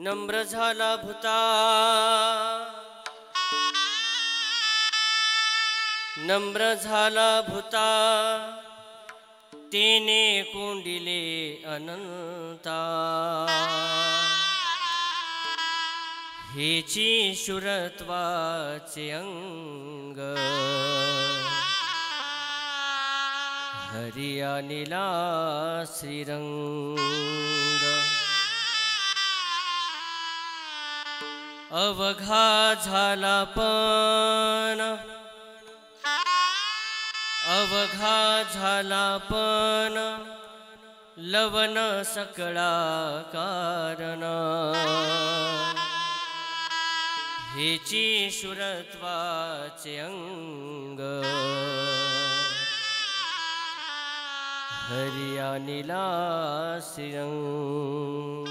नम्र झाला भूता, नम्र झाला भूता, तेने कोंडिले अनंता। हेची शुरत्वाचे अंग, हरिया नीला श्रीरंग। अवघा झाला पण, अवघा झाला पण, लवन सकळा कारण। हेची शुरत्वाचे अंग, हरिया नीला श्रीरंग।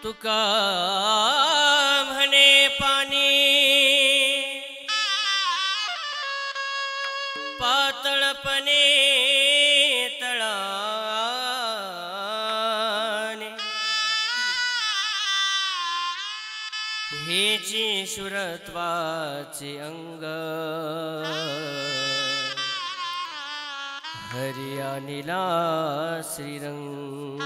तुका म्हणे पाणी पातळपणे तळाने, हेची शुरत्वाचे अंग, हरिया नीला श्रीरंग।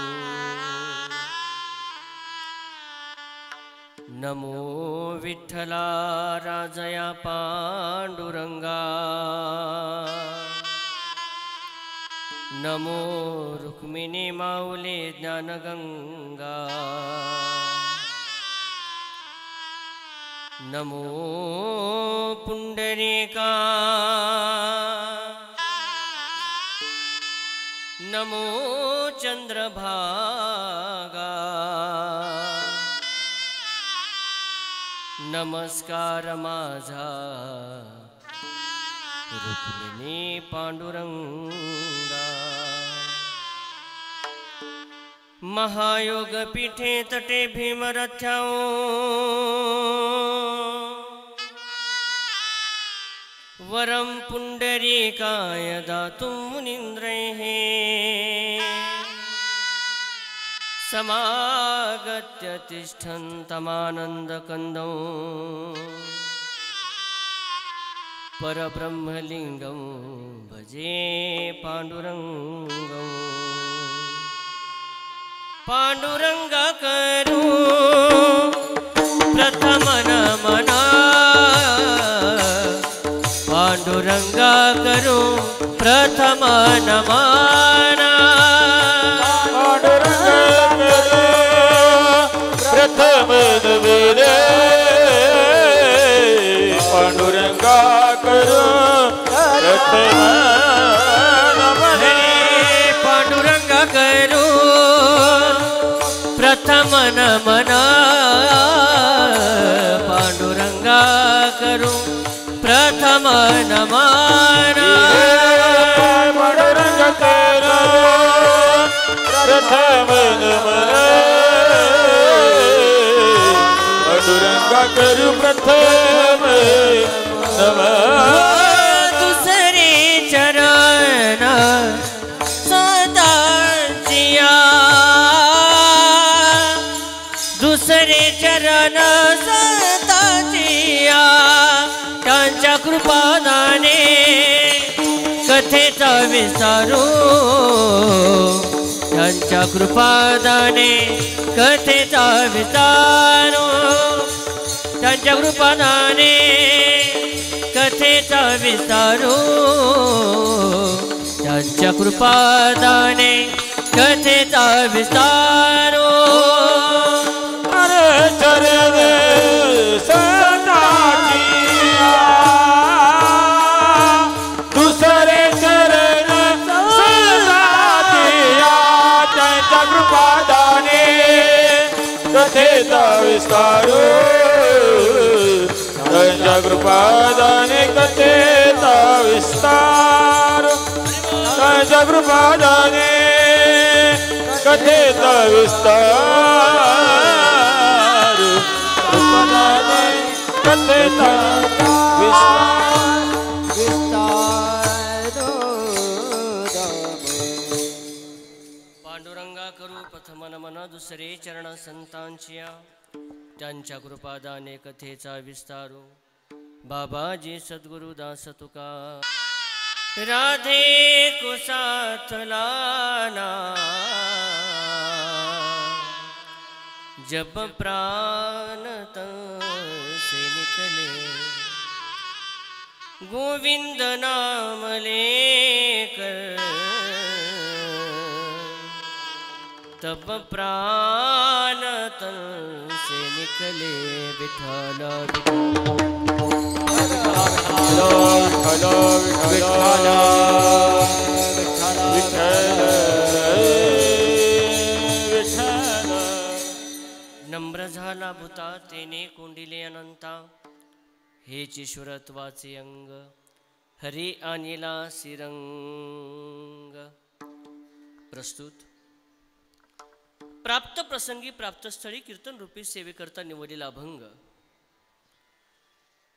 नमो विठ्ठला राजया पांडुरंगा, नमो रुक्मिणी माऊली ज्ञानगंगा, नमो पुंडरीका, नमो चंद्रभागा। नमस्कार माझा रुक्मिणी पांडुरंगा। महायोग पीठे तटे भीमरथ्याओ, वरम पुंडरीकाय दातुं मुनीन्द्रैः। समागत्य तिष्ठन्तमानन्दकन्दौ, परब्रह्मलिङ्गं भजे पाण्डुरङ्गं। पाण्डुरंगा करू प्रथम नमन, पांडुरंगा करू प्रथम नमन। प्रथम नमन, पांडुरंगा करू प्रथम नमन। पांडुरंगा करू प्रथम नमन, पांडुरंगा करू प्रथम नमन। पांडुरंगा करू प्रथम नमन, पांडुरंगा करू प्रथम नमन। दुसरे चरण सदाचिया, दुसरे चरण सदाचिया, त्यांच्या कृपादाने कथेचा विसारू, त्यांच्या कृपादाने कथेचा विसारू, त्यांच्या कृपादाने कथेचा विस्तारू, त्यांच्या कृपादाने कथेचा विस्तारू। अरे चरण सदाचिया, दुसरे चरण सदाचिया, त्यांच्या कृपादाने कथेचा विस्तारू, त्यांच्या कृपादाने कथेचा विस्तार, त्यांच्या कृपादाने कथेचा विस्तार, कृपादाने कथेचा विस्तार। ना दुसरे चरण संतांच्या त्यांच्या कृपादाने कथेचा विस्तारू बाबाजी सद्गुरुदास तुका राधे को साथ लाना जब प्राण तन से निकले गोविंद नाम लेकर तब प्राण तन से निकले विठ्ठल नम्र झाला भूता तेने कोंडिले अनंता हेच ईश्वरत्वाचे अंग हरी आणिला सिरंग. प्रस्तुत प्राप्त प्रसंगी प्राप्तस्थळी कीर्तन रूपी सेवेकरता निवडलेला अभंग.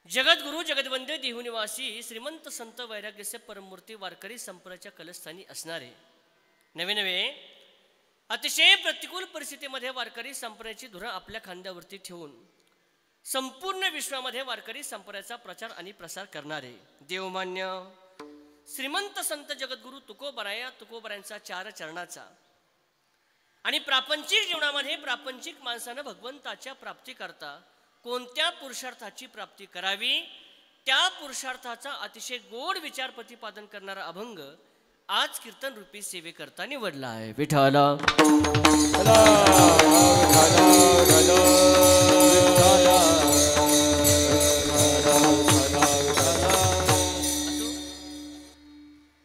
जगद्गुरु जगदवंद्य देहुनिवासी श्रीमंत संत वैराग्यस्य परमूर्ती वारकरी संप्रदायाच्या कलस्थानी असणारे नवे नवे अतिशय प्रतिकूल परिस्थितीमध्ये वारकरी संप्रदायाची धुरा आपल्या खांद्यावरती ठेवून संपूर्ण विश्वामध्ये वारकरी संप्रदायाचा प्रचार आणि प्रसार करणारे देवमान्य श्रीमंत संत जगद्गुरु तुकोबरायांचा चार चरणाचा आणि प्रापंचिक जीवनामध्ये प्रापंचिक माणसानं भगवंताच्या प्राप्तीकरता कोणत्या पुरुषार्थाची प्राप्ती करावी त्या पुरुषार्थाचा अतिशय गोड विचार प्रतिपादन करणारा अभंग आज कीर्तन रूपी सेवेकरता निवडला आहे. विठ्ठला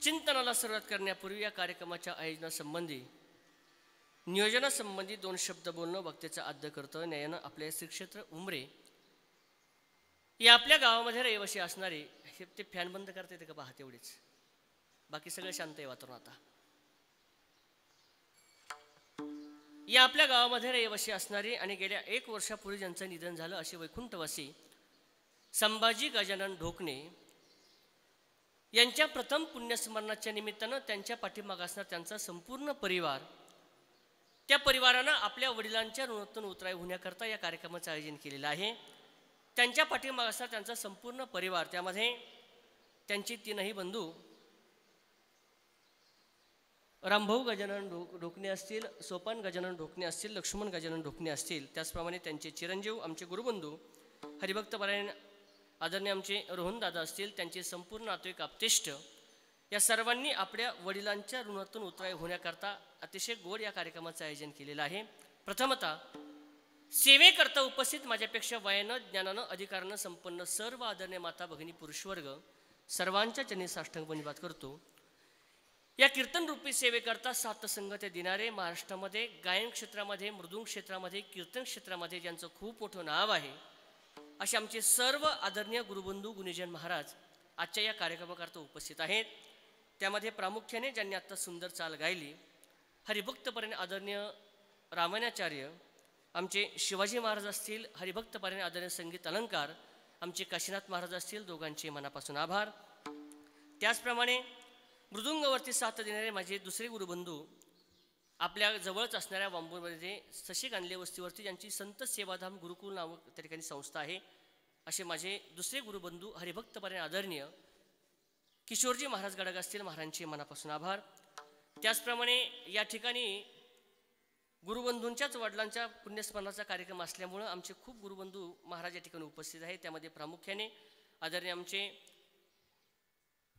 चिंतनाला सुरुवात करण्यापूर्वी या कार्यक्रमाच्या आयोजनासंबंधी नियोजनासंबंधी दोन शब्द बोलणं वक्त्याचं आद्य करतं. न्यायानं आपल्या श्री क्षेत्र उमरे या आपल्या गावामध्ये रहिवासी असणारे ते फॅन बंद करता येते का पहा तेवढेच, बाकी सगळं शांत आहे वातावरण. आता या आपल्या गावामध्ये रहिवासी असणारे आणि गेल्या 1 वर्षापूर्वी ज्यांचं निधन झालं असे वैकुंठवासी संभाजी गजानन ढोकणे यांच्या प्रथम पुण्यस्मरणाच्या निमित्तानं त्यांच्या पाठीमागे असणार त्यांचा संपूर्ण परिवार, त्या परिवारानं आपल्या वडिलांच्या ऋणातून उतराई होण्याकरता या कार्यक्रमाचं आयोजन केलेलं आहे. त्यांच्या पाठीमागे असणार त्यांचा संपूर्ण परिवार, त्यामध्ये त्यांची 3 बंधू रामभाऊ गजानन ढोकणे असतील, सोपान गजानन ढोकणे असतील, लक्ष्मण गजानन ढोकणे असतील, त्याचप्रमाणे त्यांचे चिरंजीव आमचे गुरुबंधू हरिभक्तपरायण आदरणीय आमचे रोहनदादा असतील, त्यांचे संपूर्ण नातेवाईक आप्तेष्ट या सर्वांनी आपल्या वडिलांच्या ऋणातून उतराई होण्याकरता अतिशय गोड या कार्यक्रमाचं आयोजन केलेलं आहे. प्रथमतः सेवेकरता उपस्थित माझ्यापेक्षा वयानं ज्ञानानं अधिकारानं संपन्न सर्व आदरणीय माता भगिनी पुरुषवर्ग सर्वांच्या चरणी साष्टांग वंदनात करतो. या कीर्तन रूपी सेवेकरता सातसंगत्या देणारे महाराष्ट्रामध्ये गायन क्षेत्रामध्ये, मृदुंग क्षेत्रामध्ये, कीर्तन क्षेत्रामध्ये ज्यांचं खूप मोठं नाव आहे असे आमचे सर्व आदरणीय गुरुबंधू गुणीजन महाराज आजच्या या कार्यक्रमाकरता उपस्थित आहेत. त्यामध्ये प्रामुख्याने ज्यांनी आत्ता सुंदर चाल गायली हरिभक्तपरायण आदरणीय रामायणाचार्य आमचे शिवाजी महाराज असतील, हरिभक्तपरायण आदरणीय संगीत अलंकार आमचे काशीनाथ महाराज असतील, दोघांचे मनापासून आभार. त्याचप्रमाणे मृदुंगावरती साथ देणारे माझे दुसरे गुरुबंधू आपल्या जवळच असणाऱ्या वांबूरमध्ये सशी गांधले वस्तीवरती ज्यांची संत सेवाधाम गुरुकुल नामक त्या ठिकाणी संस्था आहे असे माझे दुसरे गुरुबंधू हरिभक्तपरायण आदरणीय किशोरजी महाराज गडग असतील, महाराजांचे मनापासून आभार. त्याचप्रमाणे या ठिकाणी गुरुबंधूंच्याच वडिलांच्या पुण्यस्मरणाचा कार्यक्रम असल्यामुळं आमचे खूप गुरुबंधू महाराज या ठिकाणी उपस्थित आहेत. त्यामध्ये प्रामुख्याने आदरणीय आमचे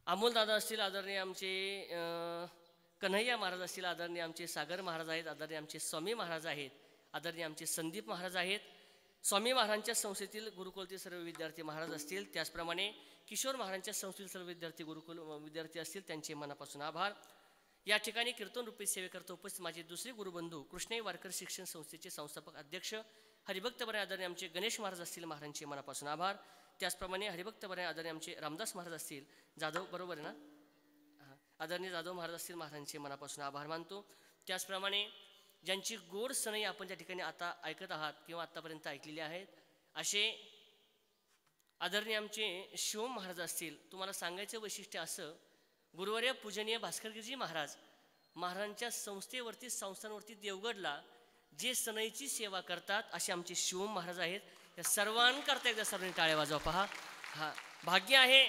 अमोलदादा असतील, आदरणीय आमचे कन्हैया महाराज असतील, आदरणीय आमचे सागर महाराज आहेत, आदरणीय आमचे स्वामी महाराज आहेत, आदरणीय आमचे संदीप महाराज आहेत, स्वामी महाराजांच्या संस्थेतील गुरुकुलतील सर्व विद्यार्थी महाराज असतील, त्याचप्रमाणे किशोर महाराजांच्या संस्थेतील सर्व विद्यार्थी असतील, त्यांचे मनापासून आभार. या ठिकाणी कीर्तन रूपी सेवेकरता उपस्थित माझे दुसरे गुरुबंधू कृष्णाई वारकर शिक्षण संस्थेचे संस्थापक अध्यक्ष हरिभक्तपरायण आदरणीय आमचे गणेश महाराज असतील, महाराजांचे मनापासून आभार. त्याचप्रमाणे हरिभक्तपरायण आदरणीय आमचे रामदास महाराज असतील, जाधव बरोबर आहे ना, आदरणीय जाधव महाराज असतील, महाराजांचे मनापासून आभार मानतो. त्याचप्रमाणे ज्यांची गोड सनई आपण त्या ठिकाणी आता ऐकत आहात किंवा आतापर्यंत ऐकलेली आहेत असे आदरणीय आमचे शिवम महाराज असतील. तुम्हाला सांगायचं वैशिष्ट्य असं, गुरुवर्य पूजनीय भास्करगिरीजी महाराजांच्या संस्थांवरती देवगडला जे सनईची सेवा करतात असे आमचे शिवम महाराज आहेत. या सर्वांकरता एकदा सर्वांनी टाळ्या वाजवा. पहा, हा भाग्य आहे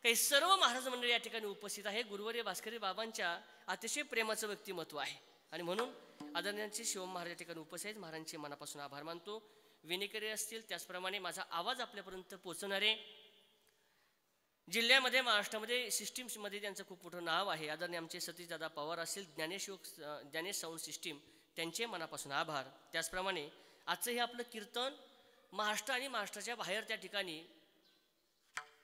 काही सर्व महाराज मंडळी या ठिकाणी उपस्थित आहे. गुरुवर्य भास्करी बाबांच्या अतिशय प्रेमाचं व्यक्तिमत्व आहे आणि म्हणून आदरणीयांचे शिवम महाराज या ठिकाणी उपस्थित आहेत. महाराजांचे मनापासून आभार मानतो. विनेकरी असतील त्याचप्रमाणे माझा आवाज आपल्यापर्यंत पोहोचणारे जिल्ह्यामध्ये महाराष्ट्रामध्ये सिस्टीममध्ये त्यांचं खूप मोठं नाव आहे. आदरणीय आमचे सतीशदादा पवार असतील, ज्ञानेश साऊंड सिस्टीम, त्यांचे मनापासून आभार. त्याचप्रमाणे आजचं हे आपलं कीर्तन महाराष्ट्र आणि महाराष्ट्राच्या बाहेर त्या ठिकाणी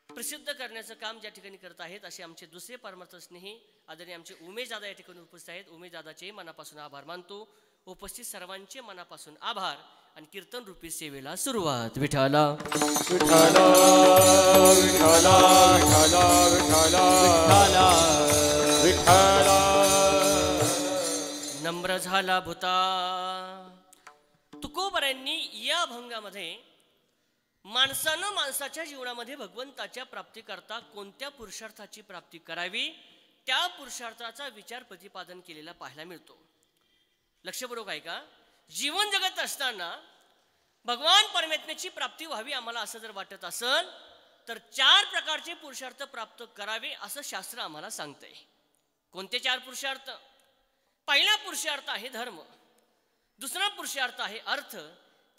प्रसिद्ध करण्याचं काम ज्या ठिकाणी करत आहेत असे आमचे दुसरे परमार्थ स्नेही आदरणीय आमचे उमेशदादा या ठिकाणी उपस्थित आहेत. उमेशदादाचे मनापासून आभार मानतो. उपस्थित सर्वांचे मनापासून आभार आणि कीर्तन रूपी सेवेला सुरुवात. विठाला विठाला विठाला विठाला विठाला विठाला. नम्र झाला भूता. तुकोबऱ्यांनी या अभंगामध्ये माणसानं माणसाच्या जीवनामध्ये भगवंताच्या प्राप्तीकरता कोणत्या पुरुषार्थाची प्राप्ती करावी त्या पुरुषार्थाचा विचार प्रतिपादन केलेला पाहायला मिळतो. लक्षपूर्वक आहे का? जीवन जगत असताना भगवान परमेश्वराची प्राप्ती व्हावी आम्हाला असं जर वाटत असेल तर 4 प्रकारचे पुरुषार्थ प्राप्त करावे असं शास्त्र आम्हाला सांगतंय. कोणते 4 पुरुषार्थ? पहिला पुरुषार्थ आहे धर्म, दुसरा पुरुषार्थ आहे अर्थ,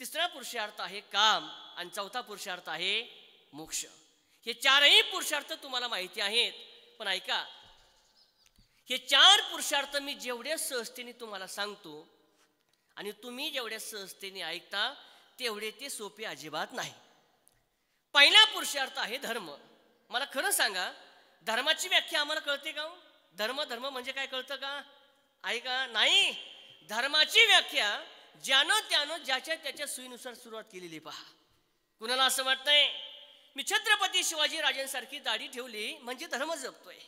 तिसरा पुरुषार्थ आहे काम आणि चौथा पुरुषार्थ आहे मोक्ष. हे 4ही पुरुषार्थ तुम्हाला माहिती आहेत. पण ऐका, हे 4 पुरुषार्थ मी जेवढ्या सहजतेने तुम्हाला सांगतो आणि तुम्ही जेवढ्या सहजतेने ऐकता तेवढे ते सोपे अजिबात नाही. पहिला पुरुषार्थ आहे धर्म. मला खरं सांगा, धर्माची व्याख्या आम्हाला कळते का? धर्म धर्म म्हणजे काय कळतं का? ऐका, नाही. धर्माची व्याख्या ज्यानं त्यानं ज्याच्या त्याच्या सोयीनुसार सुरुवात केलेली पहा. कुणाला असं वाटतंय मी छत्रपती शिवाजी राजांसारखी दाढी ठेवली म्हणजे धर्म जपतोय.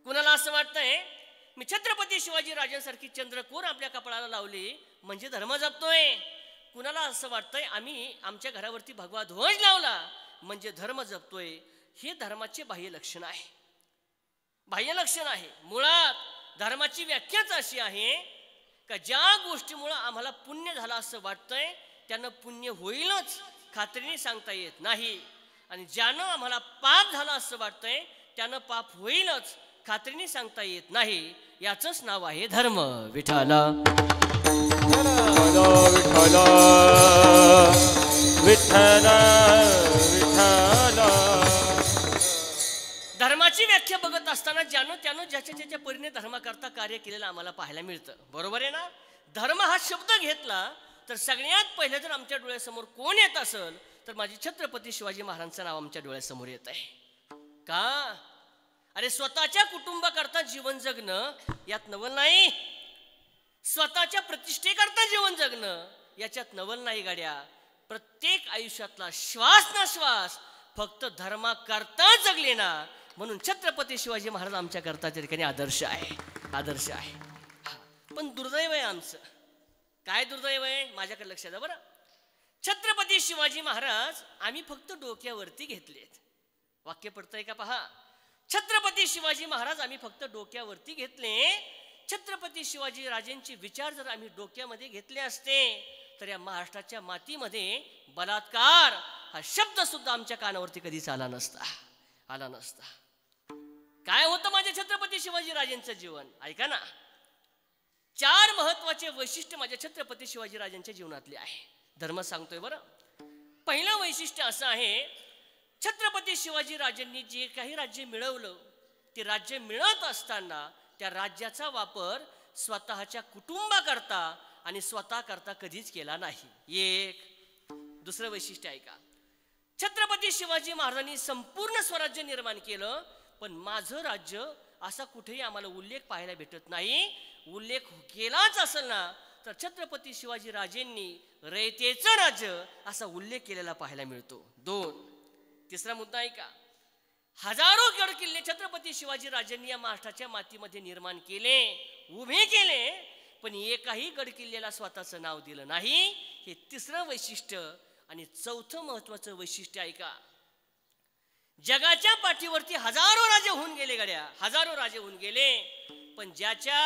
कुणाला असं वाटतंय मी छत्रपती शिवाजी राजांसारखी चंद्रकोर आपल्या कपाळाला लावली म्हणजे धर्म जपतोय. कुणाला असं वाटतंय आम्ही आमच्या घरावरती भगवा ध्वज लावला म्हणजे धर्म जपतोय. हे धर्माचे बाह्य लक्षण आहे. बाह्य लक्षण आहे. मुळात धर्माची व्याख्याच अशी आहे का ज्या गोष्टीमुळे आम्हाला पुण्य झालं असं वाटतंय त्यानं पुण्य होईलच खात्रीने सांगता येत नाही, आणि ज्यानं आम्हाला पाप झालं असं वाटतंय त्यानं पाप होईलच खात्रीने सांगता येत नाही. याचंच नाव आहे धर्म. विठाला विठाला विठाला विठाला. धर्माची व्याख्या बघत असताना ज्यानं त्यानं ज्याच्या ज्याच्या परीने धर्माकरता कार्य केलेलं आम्हाला पाहायला मिळतं. बरोबर आहे ना? धर्म हा शब्द घेतला तर सगळ्यात पहिले जर आमच्या डोळ्यासमोर कोण येत असेल तर माझी छत्रपती शिवाजी महाराजांचं नाव आमच्या डोळ्यासमोर येत आहे. का? अरे स्वतःच्या कुटुंबाकरता जीवन जगणं यात नवल नाही. स्वतःच्या प्रतिष्ठेकरता जीवन जगणं याच्यात नवल नाही गाड्या. प्रत्येक आयुष्यातला श्वास ना श्वास फक्त धर्माकरता जगले ना, म्हणून छत्रपती शिवाजी महाराज आमच्या करता त्या ठिकाणी आदर्श आहे. आदर्श आहे. पण दुर्दैव आहे आमचं. काय दुर्दैव आहे? माझ्याकडे लक्ष द्या बरं. छत्रपती शिवाजी महाराज आम्ही फक्त डोक्यावरती घेतलेत. वाक्य पडतंय का पहा. छत्रपती शिवाजी महाराज आम्ही फक्त डोक्यावरती घेतले. छत्रपती शिवाजी राजेंचे विचार जर आम्ही डोक्यामध्ये घेतले असते तर या महाराष्ट्राच्या मातीमध्ये बलात्कार हा शब्द सुद्धा आमच्या कानावरती कधीच आला नसता. आला नसता. काय होतं माझ्या छत्रपती शिवाजी राजेंचं जीवन? ऐका ना, 4 महत्वाचे वैशिष्ट्य माझ्या छत्रपती शिवाजी राजांच्या जीवनातले आहे. धर्म सांगतोय बरं. पहिलं वैशिष्ट्य असं आहे, छत्रपती शिवाजी राजांनी जे काही राज्य मिळवलं ते राज्य मिळत असताना त्या राज्याचा वापर स्वतःच्या कुटुंबाकरता आणि स्वतः करता कधीच केला नाही. एक. दुसरं वैशिष्ट्य आहे का, छत्रपती शिवाजी महाराजांनी संपूर्ण स्वराज्य निर्माण केलं पण माझं राज्य असा कुठेही आम्हाला उल्लेख पाहायला भेटत नाही. उल्लेख केलाच असेल ना तर छत्रपती शिवाजी राजेंनी रयतेचं राज्य असा उल्लेख केलेला पाहायला मिळतो. 2. तिसरा मुद्दा आहे का, हजारो गड किल्ले छत्रपती शिवाजी राजांनी या महाराष्ट्राच्या मातीमध्ये निर्माण केले, उभे केले, पण एकाही गड किल्ल्याला स्वतःचं नाव दिलं नाही. हे तिसरं वैशिष्ट्य. आणि चौथं महत्वाचं वैशिष्ट्य आहे का, जगाच्या पाठीवरती हजारो राजे होऊन गेले गड्या, हजारो राजे होऊन गेले, पण ज्याच्या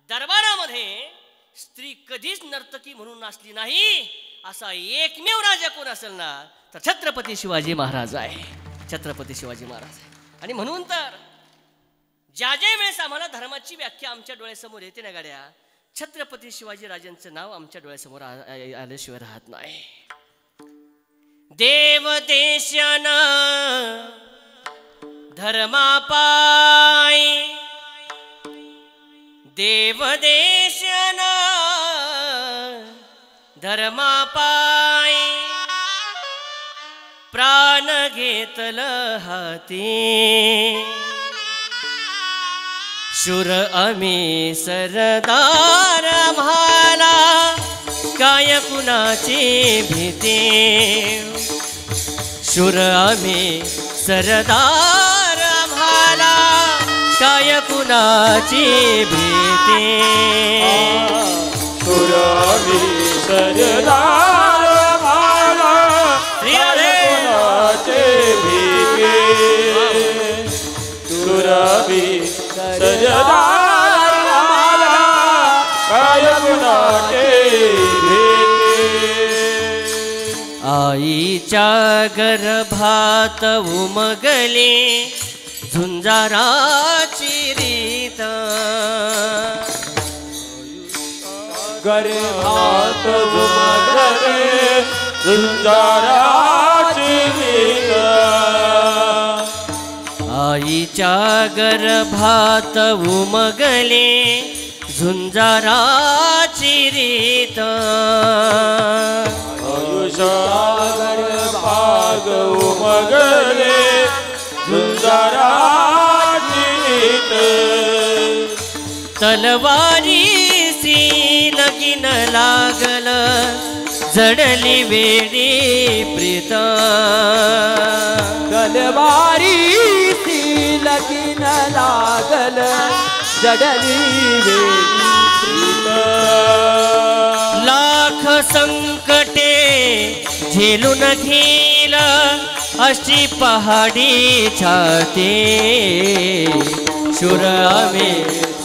दरबारामध्ये स्त्री कधीच नर्तकी म्हणून नाचली नाही असा एकमेव राजा कोण असेल ना तर छत्रपती शिवाजी महाराज आहे. छत्रपती शिवाजी महाराज आहे. आणि म्हणून तर ज्या ज्या वेळेस आम्हाला धर्माची व्याख्या आमच्या डोळ्यासमोर येते ना गाड्या, छत्रपती शिवाजी राजांचं नाव आमच्या डोळ्यासमोर आल्याशिवाय राहत नाही. देव देशाना धर्मापाय, देव देशाना धर्मापाय, प्राण घेतल हाती, शूर आम्ही सरदार आम्हाला काय कुणाची भीती, शूर आम्ही सरदार आम्हाला काय कुणाची भीती, शूर आम्ही सरदार आम्हाला काय कुणाची भीती, शूर आम्ही सरदार आम्हाला काय कुणाची भीती. आईच्या गर्भात उमगले झुंजाराची रीत, गर्भात उमगले झुंजाराची रीत, आईच्या गर्भात उमगले झुंजाराची रीत, आयुष्या गर्भात उमगले झुंजाराची रीत, तलवारीसी लगीन लागल जडली वेडी प्रीत, तलवारीसी लगीन लागल जडली वेडी प्रीत, लाख संकटे झेलून घेईल अशी पहाडी छाती, शूर आम्ही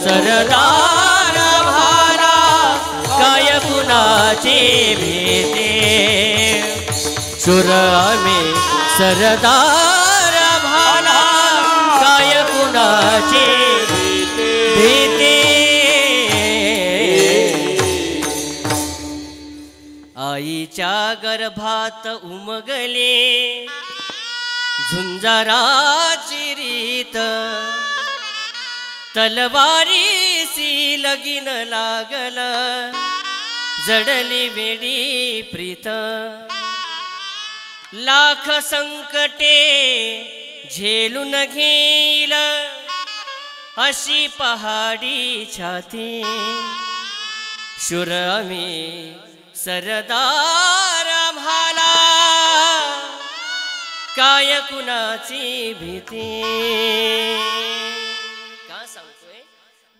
सरदार आम्हाला काय कुणाची भीती, शूर आम्ही सरदार आम्हाला काय कुणाची भीती. आईच्या गर्भात उमगले झुंजाराची रीत, तलवारीसी लगीन लागल जडली वेडी प्रीत, लाख संकटे झेलून घेईल अशी पहाडी छाती, शूर आम्ही सरदार आम्हाला काय कुणाची भीती. का सांगतोय?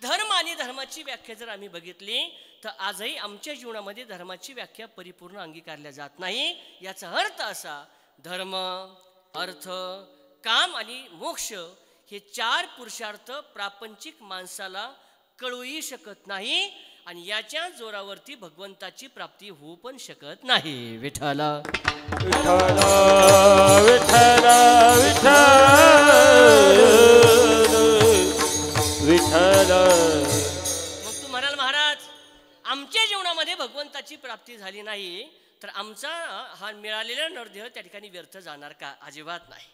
धर्म आणि धर्माची व्याख्या जर आम्ही बघितली तर आजही आमच्या जीवनामध्ये धर्माची व्याख्या परिपूर्ण अंगीकारल्या जात नाही. याचा अर्थ असा, धर्म, अर्थ, काम आणि मोक्ष हे चार पुरुषार्थ प्रापंचिक माणसाला कळूही शकत नाही आणि याच्या जोरावरती भगवंताची प्राप्ती होऊ पण शकत नाही. विठ्ठला विठ्ठल विठ्ठल विठ्ठल विठ्ठल. मग तू म्हणाल महाराज आमच्या जीवनामध्ये भगवंताची प्राप्ती झाली नाही तर आमचा हा मिळालेला नरदेह त्या ठिकाणी व्यर्थ जाणार का? अजिबात नाही.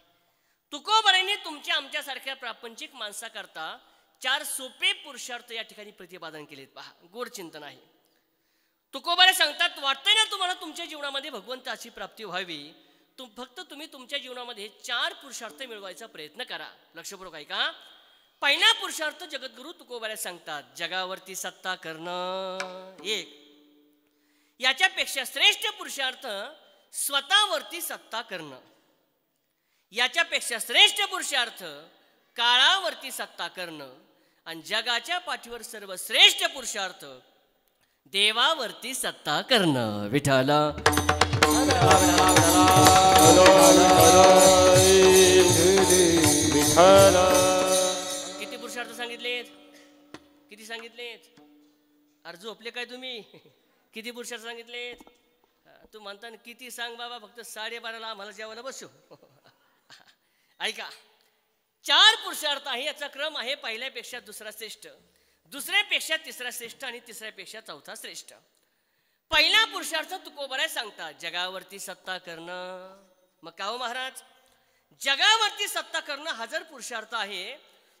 तुकोबारांनी तुमच्या आमच्यासारख्या प्रापंचिक माणसाकरता चार सोपे पुरुषार्थ या ठिकाणी प्रतिपादन केलेत. पहा, गोड चिंतन आहे. तुकोबारे सांगतात, वाटतंय ना तुम्हाला तुमच्या जीवनामध्ये भगवंताची प्राप्ती व्हावी, फक्त तुम्ही तुमच्या जीवनामध्ये चार पुरुषार्थ मिळवायचा प्रयत्न करा. लक्षपूर्वक ऐका. पहिला पुरुषार्थ जगद्गुरु तुकोबारे सांगतात, जगावरती सत्ता करणं एक. याच्यापेक्षा श्रेष्ठ पुरुषार्थ स्वतःवरती सत्ता करणं. याच्यापेक्षा श्रेष्ठ पुरुषार्थ काळावरती सत्ता करणं. आणि जगाच्या पाठीवर सर्वश्रेष्ठ पुरुषार्थ देवावरती सत्ता करणं. विठ्ठल किती पुरुषार्थ सांगितलेत? किती सांगितलेत? अरे झोपले काय तुम्ही? किती पुरुषार्थ सांगितले? तू म्हणता किती सांग बाबा, फक्त 12:30ला आम्हाला जेवायला बसू. ऐका, 4 पुरुषार्थ आहे, याचा क्रम आहे पहिल्यापेक्षा दुसरा श्रेष्ठ, दुसऱ्यापेक्षा तिसरा श्रेष्ठ आणि तिसऱ्यापेक्षा चौथा श्रेष्ठ. पहिला पुरुषार्थ तुकोबराय सांगतात, जगावरती सत्ता करणं. मग का हो महाराज, जगावरती सत्ता करणं हा जर पुरुषार्थ आहे,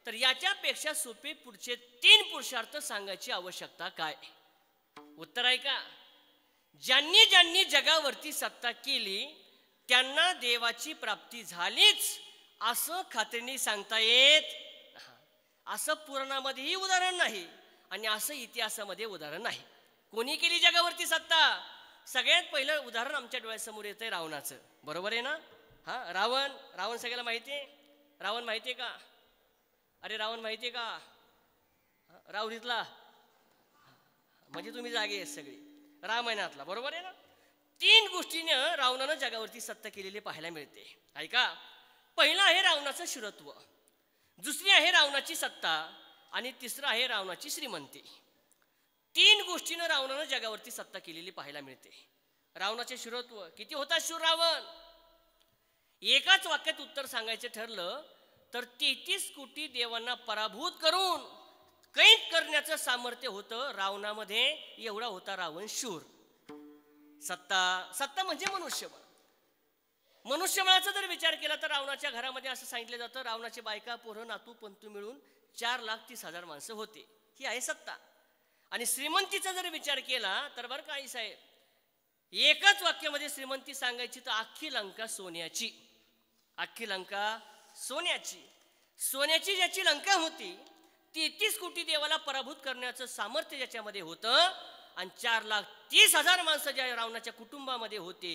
तर याच्यापेक्षा सोपे पुढचे 3 पुरुषार्थ सांगायची आवश्यकता काय? उत्तर आहे का? ज्यांनी ज्यांनी जगावरती सत्ता केली त्यांना देवाची प्राप्ती झालीच असं खात्रीने सांगता येत. असं पुराणामध्येही उदाहरण नाही आणि असं इतिहासामध्ये उदाहरण नाही. कोणी केली जगावरती सत्ता? सगळ्यात पहिलं उदाहरण आमच्या डोळ्यासमोर येतंय रावणाचं. बरोबर आहे ना? हा, रावण सगळ्याला माहिती आहे. रावण माहिती आहे का? अरे रावण माहिती आहे का? रावणीतला म्हणजे तुम्ही जागे आहेत सगळी, रामायणातला. बरोबर आहे ना? 3 गोष्टीनं रावणानं जगावरती सत्ता केलेली पाहायला मिळते. ऐका, पहिला आहे रावणाचं शिरत्व, दुसरी आहे रावणाची सत्ता आणि तिसरं आहे रावणाची श्रीमंती. 3 गोष्टीनं रावणानं जगावरती सत्ता केलेली पाहायला मिळते. रावणाचे शिरत्व, किती होता शूर रावण? एकाच वाक्यात उत्तर सांगायचं ठरलं तर 33 कोटी देवांना पराभूत करून कैद करण्याचं सामर्थ्य होतं रावणामध्ये. एवढा होता रावण शूर. सत्ता म्हणजे मनुष्यबळ. मनुष्यबळाचा जर विचार केला तर रावणाच्या घरामध्ये असं सांगितलं जातं, रावणाची बायका, पोरं, नातू पंतू मिळून 4,30,000 माणसं होते. ही आहे सत्ता. आणि श्रीमंतीचा जर विचार केला तर बरं का आई साहेब, एकाच वाक्यामध्ये श्रीमंती सांगायची तर अख्खी लंका सोन्याची. अख्खी लंका सोन्याची. सोन्याची ज्याची लंका होती, 33 कोटी देवाला पराभूत करण्याचं सामर्थ्य ज्याच्यामध्ये होतं आणि 4,30,000 माणसं ज्या रावणाच्या कुटुंबामध्ये होते.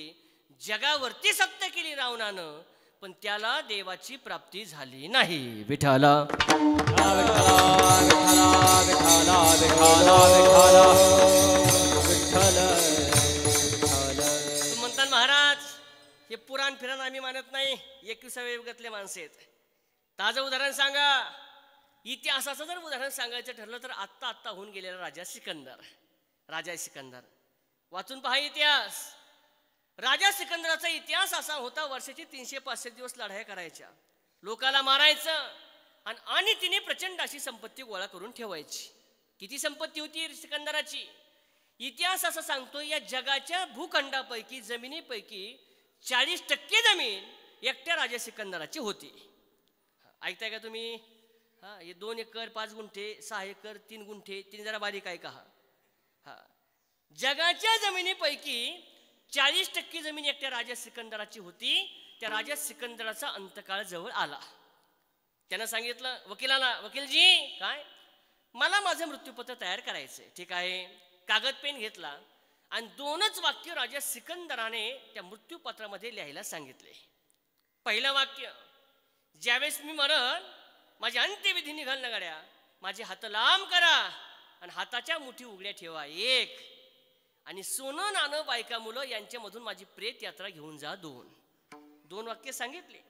जगावरती सत्ता केली रावणानं, पण त्याला देवाची प्राप्ती झाली नाही. विठाला म्हणतात महाराज, हे पुराण फिराण आम्ही मानत नाही, 21व्या युगातले माणसं आहेत. ताजं उदाहरण सांगा. इतिहासाचं जर उदाहरण सांगायचं ठरलं तर आत्ता होऊन गेलेला राजा सिकंदर वाचून पहा इतिहास. राजा सिकंदराचा इतिहास असा होता, वर्षाची 365 दिवस लढाया करायच्या, लोकाला मारायचं आणि तिने प्रचंड अशी संपत्ती गोळा करून ठेवायची. किती संपत्ती होती सिकंदराची? इतिहास असं सांगतो, या जगाच्या भूखंडापैकी, जमिनीपैकी 40% जमीन एकट्या राजा सिकंदराची होती. ऐकताय का तुम्ही? हा, हे 2 एकर 5 गुंठे, 6 एकर 3 गुंठे, तिने जरा बारीक आहे का? हा, जगाच्या जमिनीपैकी 40% जमीन एकट्या राजा सिकंदराची होती. त्या राजा सिकंदराचा अंतकाळ जवळ आला. त्यानं सांगितलं वकिलाला, वकीलजी काय, मला माझं मृत्यूपत्र तयार करायचंय. ठीक आहे. कागद पेन घेतला आणि 2च वाक्य राजा सिकंदराने त्या मृत्यूपत्रामध्ये लिहायला सांगितले. पहिलं वाक्य, ज्यावेळेस मी मरण, माझी अंत्यविधी निघाल ना गाड्या, माझे हात लांब करा आणि हाताच्या मुठी उघड्या ठेवा 1, आणि सोनं नाणं बायका मुलं यांच्यामधून माझी प्रेत यात्रा घेऊन जा 2 वाक्य सांगितले.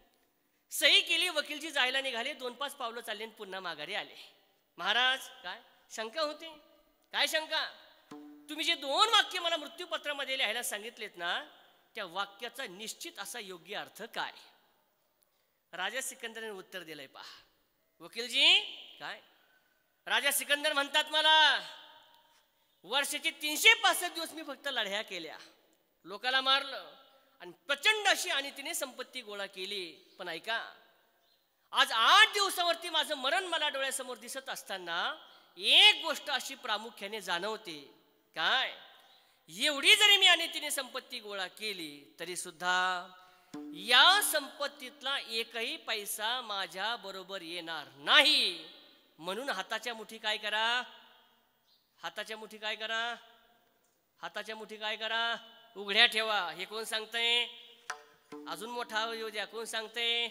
सही केली. वकीलजी जायला निघाले. 2-5 पावलं चालले आणि पुन्हा माघारी आले. महाराज काय शंका होती? काय शंका? तुम्ही जे 2 वाक्य मला मृत्यूपत्रामध्ये लिहायला सांगितलेत ना, त्या वाक्याचा निश्चित असा योग्य अर्थ काय? राजा सिकंदराने उत्तर दिलंय पहा. वकीलजी काय? राजा सिकंदर म्हणतात, मला वर्षाचे 365 दिवस मी फक्त लढाया केल्या, लोकाला मारलं आणि प्रचंड अशी आणि तिने संपत्ती गोळा केली. पण ऐका, आज 8 दिवसावरती माझं मरण मला डोळ्यासमोर दिसत असताना एक गोष्ट अशी प्रामुख्याने जाणवते. काय? एवढी जरी मी आणि तिने संपत्ती गोळा केली तरी सुद्धा या संपत्तीतला एकही पैसा माझ्या बरोबर येणार नाही. म्हणून हाताच्या मुठी काय करा? हाताच्या मुठी काय करा? हाताच्या मुठी काय करा? उघड्या ठेवा. हे कोण सांगतंय? अजून मोठा येऊ द्या. कोण सांगतंय?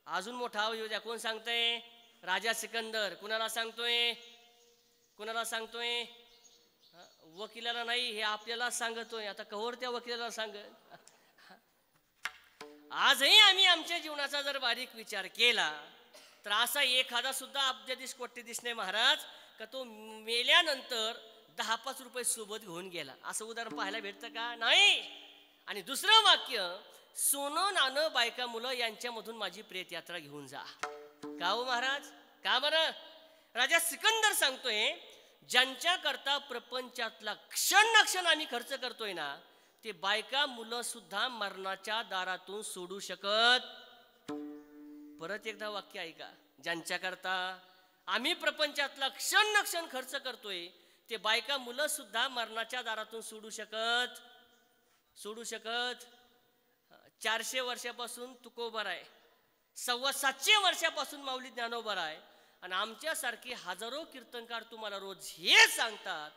अजून मोठा येऊ द्या. कोण सांगतंय? राजा सिकंदर. कुणाला सांगतोय? कुणाला सांगतोय? वकिलाला नाही, हे आपल्याला सांगतोय. आता कवर त्या वकिलाला सांगत. आजही आम्ही आमच्या जीवनाचा जर बारीक विचार केला तर असा एखादा सुद्धा अब्जाधीश कोट्यधीश नाही महाराज का तो मेल्यानंतर 10-5 रुपये सोबत घेऊन गेला, असं उदाहरण पाहायला भेटतं का? नाही. आणि दुसरं वाक्य, सोनं नाणं बायका मुलं यांच्यामधून माझी प्रेत यात्रा घेऊन जा. का हो महाराज, का बरं? राजा सिकंदर सांगतोय, ज्यांच्या करता प्रपंचातला क्षण न क्षण आम्ही खर्च करतोय ना, ते बायका मुलं सुद्धा मरणाच्या दारातून सोडू शकत. परत एकदा वाक्य ऐका, ज्यांच्या करता आम्ही प्रपंचातला क्षण न क्षण खर्च करतोय, ते बायका मुलं सुद्धा मरणाच्या दारातून सोडू शकत. 400 वर्षापासून तुकोबर आहे, 750 वर्षापासून माऊली ज्ञानोबर आहे, आणि आमच्यासारखे हजारो कीर्तनकार तुम्हाला रोज हे सांगतात,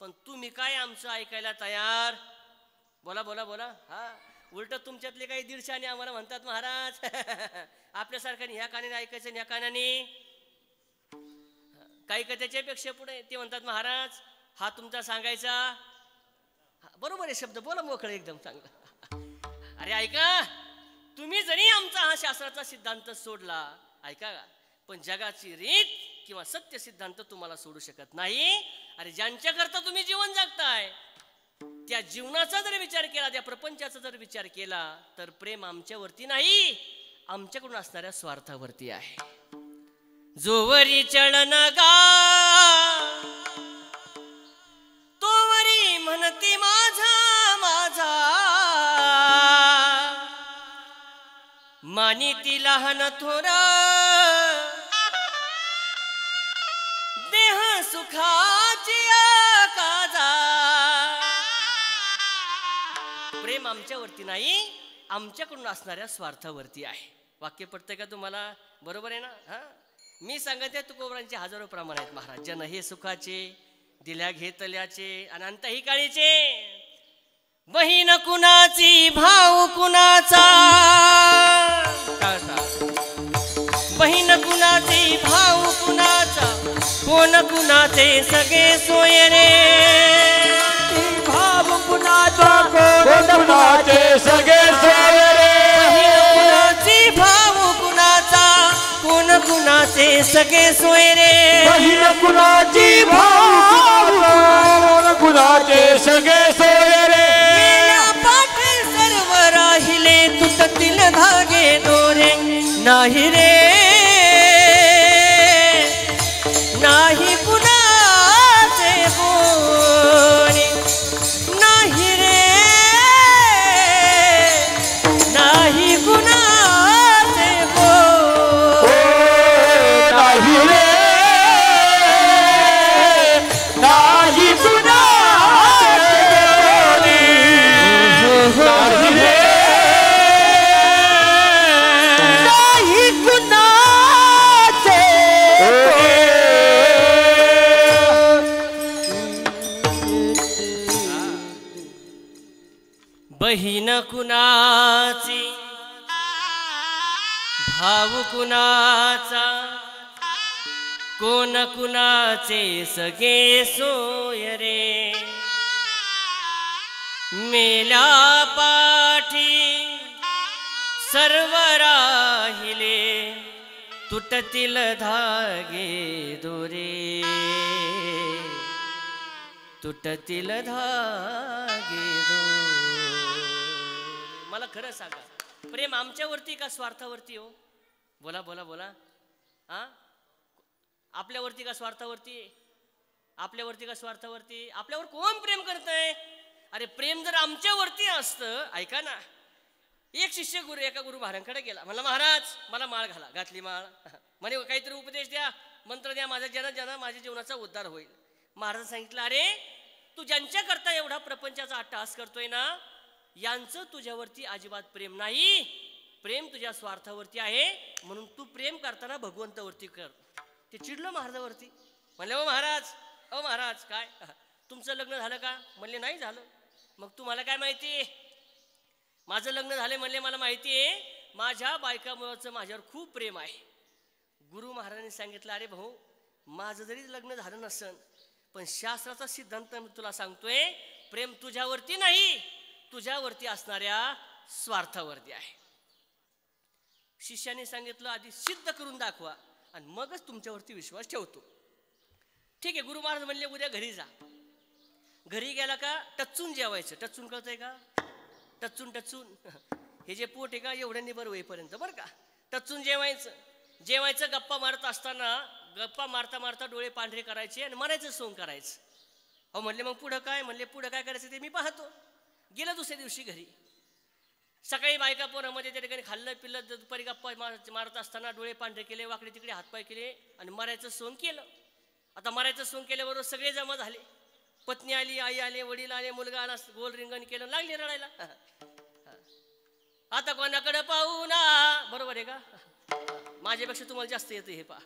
पण तुम्ही काय आमचं ऐकायला तयार? बोला बोला बोला. हा, उलट तुमच्यातले काही 150 आणि आम्हाला म्हणतात महाराज आपल्यासारख्याने ह्या कानाने ऐकायचं, ह्या कानाने काही का त्याच्यापेक्षा पुढे ते म्हणतात महाराज हा तुमचा सांगायचा. बरोबर आहे शब्द, बोला मोकळं एकदम चांगलं. अरे ऐका, तुम्ही जरी आमचा हा शास्त्राचा सिद्धांत सोडला, ऐका का, पण जगाची रीत किंवा सत्य सिद्धांत तुम्हाला सोडू शकत नाही. अरे ज्यांच्याकरता तुम्ही जीवन जगताय, त्या जीवनाचा जर विचार केला, त्या प्रपंचाचा जर विचार केला, तर प्रेम आमच्यावरती नाही, आमच्याकडून असणाऱ्या स्वार्थावरती आहे. जोवरी चळन गा तोवरी म्हणती माझा माझा, मानिती लहान थोरा देह सुखाची काजा. प्रेम आमच्यावरती नाही, आमच्याकडून असणाऱ्या स्वार्थावरती आहे. वाक्य पडतंय का तुम्हाला? बरोबर आहे ना? हा, मी सांगते तुकोबरांचे हजारो प्रमाण आहेत महाराज. जन हे सुखाचे दिल्या घेतल्याचे अनंतही काळीचे, बहीण कुणाची भाऊ कुणाचा, बहीण कुणाची भाऊ कुणाचा, कोण कुणाचे सगळे सोय रे. भाऊ कुणाचा, कोण कुणाचे सगळे सोय रे. बहीण कुणाची भाऊ कुणाचा, कोण कुणाचे सगळे सोय रे. बहीण कुणाची भाऊ कोण कुणाचे सगळे सोय रे. गेल्या पाठी सर्व राहिले, तुटतील धागे दोरे नाही रे, नाही कुणाचे कोणी नाही रे, नाही कुणाचे कोणी नाही रे, नाही कुणाचे कोणी, नाही रे, नाही कुणाचे. बहीण कुणाची भाऊ कुणाचा, कोण कुणाचे सगळे सोय रे. मेल्या पाठी सर्व राहिले, तुटतील धागे दोरे, तुटतील धागे दोरे. मला खरं सांगा, प्रेम आमच्यावरती का स्वार्थावरती हो? बोला बोला बोला. हा, आपल्यावरती का स्वार्थावरती? आपल्यावरती का स्वार्थावरती? आपल्यावर कोण प्रेम करतंय? अरे प्रेम जर आमच्यावरती असतं, ऐका ना, एक शिष्य एका गुरु महाराजांकडे गेला, म्हणला महाराज मला माळ घाला. घातली माळ, म्हणे काहीतरी उपदेश द्या, मंत्र द्या, माझ्या जन माझ्या जीवनाचा उद्धार होईल. महाराज सांगितलं, अरे तू ज्यांच्याकरता एवढा प्रपंचाचा अट्टहास करतोय ना, यांचं तुझ्यावरती अजिबात प्रेम नाही, प्रेम तुझ्या स्वार्थावरती आहे, म्हणून तू प्रेम करताना भगवंतावरती कर. ते चिडलं महाराजावरती, म्हणले ओ महाराज, ओ महाराज काय तुमचं लग्न झालं का? म्हणले नाही झालं. मग तुम्हाला काय माहिती? माझं लग्न झालंय म्हणले, मला माहिती आहे, माझ्या बायकामुळेचं माझ्यावर खूप प्रेम आहे. गुरु महाराजांनी सांगितलं, अरे भाऊ माझं जरी लग्न झालं नसन, पण शास्त्राचा सिद्धांत मी तुला सांगतोय, प्रेम तुझ्यावरती नाही, तुझ्यावरती असणाऱ्या स्वार्थावरती आहे. शिष्याने सांगितलं, आधी सिद्ध करून दाखवा आणि मगच तुमच्यावरती विश्वास ठेवतो. ठीक आहे, गुरु महाराज म्हणले उद्या घरी जा. घरी गेला का टच्चून जेवायचं. टच्चून कळतंय का? टच्चून टच्चून हे जे पोट आहे का एवढ्या निबर होईपर्यंत बरं का टच्चून जेवायचं. गप्पा मारत असताना गप्पा मारता मारता डोळे पांढरे करायचे आणि मरायचं सोंग करायचं. अहो म्हणले मग पुढं काय? म्हणले पुढं काय करायचं ते मी पाहतो. गेलं दुसऱ्या दिवशी घरी. सकाळी बायका पोरामध्ये त्या ठिकाणी खाल्लं पिल्लं दुपारी गप्पा मारत असताना डोळे पांढरे केले, वाकडे तिकडे हातपाय केले आणि मरायचं सोंग केलं. आता मरायचं सोंग केल्याबरोबर सगळे जमा झाले. पत्नी आली, आई आले, वडील आले, मुलगा आला, गोल रिंगण केलं, लागले रडायला. आता कोणाकडे पाहू ना, बरोबर आहे का? माझ्यापेक्षा तुम्हाला जास्त येतं हे पहा.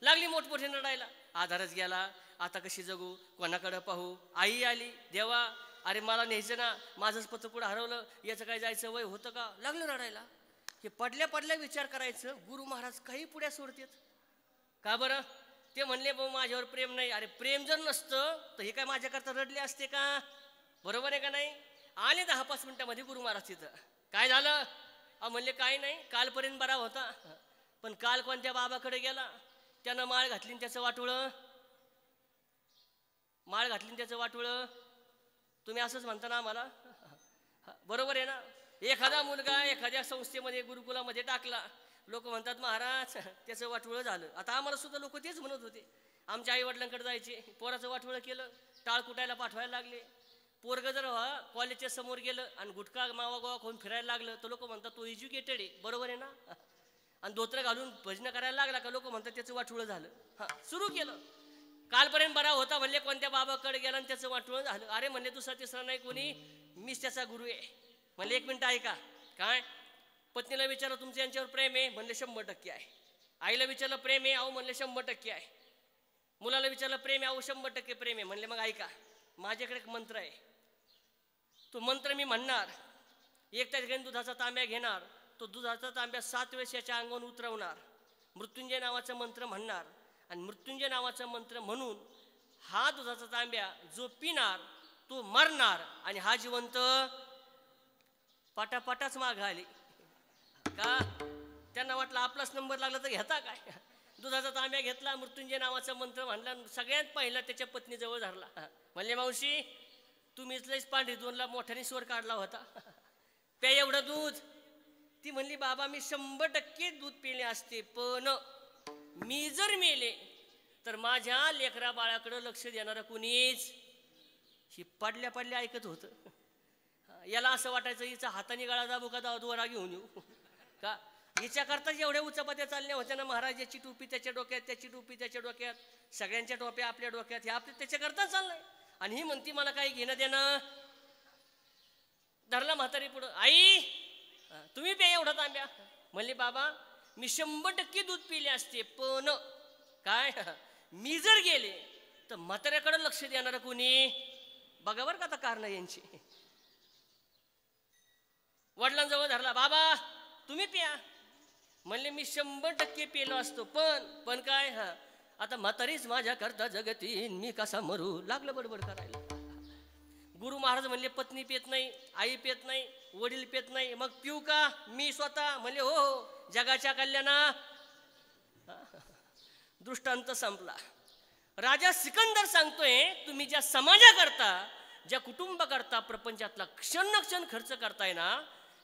लागली मोठमोठे रडायला. आधारच गेला. आता कशी जगू, कोणाकडे पाहू? आई आली, देवा अरे मला न्यायचं ना, माझंच पत्र कुठं हरवलं, याचं काय जायचं वय होतं का? लागलं रडायला. हे पडल्या पडल्या विचार करायचं. गुरु महाराज काही पुढ्या सोडतात का बरं? ते म्हणले भाऊ माझ्यावर प्रेम नाही. अरे प्रेम जर नसतं तर हे काय माझ्याकरता रडले असते का? बरोबर आहे का नाही? आले 10-5 मिनिटामध्ये गुरु महाराज तिथं. काय झालं? म्हणले काय नाही, कालपर्यंत बरा होता, पण काल कोणत्या बाबाकडे गेला, त्यानं माळ घातली त्याचं वाटोळं. माळ घातली त्याचं वाटोळं. तुम्ही असंच म्हणता ना आम्हाला? बरोबर आहे ना? एखादा मुलगा एखाद्या संस्थेमध्ये गुरुकुलामध्ये टाकला, लोक म्हणतात महाराज त्याचं वाटोळं झालं. आता आम्हाला सुद्धा लोक तेच म्हणत होते. आमच्या आई वडिलांकडे जायचे, पोराचं वाटोळं केलं, टाळ कुटायला पाठवायला लागले. पोरग जर कॉलेजच्या समोर गेलं आणि गुटखा मावा गोवा खाऊन फिरायला लागलं तर लोक म्हणतात तो एज्युकेटेड आहे. बरोबर आहे ना? आणि धोत्र घालून भजन करायला लागला का लोक म्हणतात त्याचं वाटोळं झालं. सुरू केलं. कालपर्यंत बरा होता, म्हणले कोणत्या बाबाकडे गेला आणि त्याचं वाटोळं झालं. अरे म्हणले दुसरा तिसरा नाही कोणी, मीच त्याचा गुरु आहे. म्हणले 1 मिनिट ऐका. काय? पत्नीला विचारलं तुमचं यांच्यावर प्रेम आहे? म्हणले 100% आहे. आईला विचारलं प्रेम आहे? अहो म्हणले 100% आहे. मुलाला विचारलं प्रेम आहे? अहो 100% प्रेम आहे. म्हणले मग ऐका, माझ्याकडे एक मंत्र आहे, तो मंत्र मी म्हणणार. एक त्या ठिकाणी दुधाचा तांब्या घेणार, तो दुधाचा तांब्या 7 वेळेस याच्या अंगावर उतरवणार, मृत्युंजय नावाचं मंत्र म्हणणार आणि मृत्युंजय नावाचं मंत्र म्हणून हा दुधाचा तांब्या जो पिणार तो मरणार आणि हा जिवंत पाटापाटाच माग आली का? त्यांना वाटलं आपलाच नंबर लागला तर घेता काय? दुधाचा तांब्या घेतला, मृत्युंजय नावाचा मंत्र म्हणला, सगळ्यात पहिला त्याच्या पत्नीजवळ धरला. म्हणले मावशी तुम्हीच लईच पांढरी दोनला मोठ्याने स्वर काढला होता, प्या एवढं दूध. ती म्हणली बाबा मी 100% दूध पिले असते, पण मी जर मेले तर माझ्या लेकरा बाळाकडे लक्ष देणारं कुणीच. ही पडल्या पडल्या ऐकत होतं. याला असं वाटायचं हिचा हाताने गळा दाबू का दोरा घेऊन येऊ का? हिच्याकरता जेवढ्या उचापत्या चालल्या होत्या ना, महाराज याची टोपी त्याच्या डोक्यात, त्याची टोपी त्याच्या डोक्यात, सगळ्यांच्या टोप्या आपल्या डोक्यात, हे आपल्या त्याच्याकरता चाललंय. आणि ही म्हणती मला काही घेणं देणं. धरला म्हातारी पुढं, आई तुम्ही प्या एवढा तांब्या. म्हणले बाबा मी 100% दूध पिले असते, पण काय मी जर गेले तर म्हाताऱ्याकडे लक्ष देणार कोणी? बघा बरं का आता कारण यांची. वडिलांजवळ धरला, बाबा तुम्ही प्या. म्हणले मी 100% पेलो असतो, पण काय आता म्हातारीच माझ्या करता जगतीन, मी कसा मरू. लागलं बडबड करायला. गुरु महाराज म्हणले पत्नी पेत नाही, आई पेत नाही, वडील पेत नाही, मग पिऊ का मी स्वतः? म्हणले हो हो, जगाच्या कल्याणा. दृष्टांत संपला. राजा सिकंदर सांगतोय तुम्ही ज्या समाजाकरता, ज्या कुटुंबाकरता प्रपंचातला क्षण खर्च करताय ना,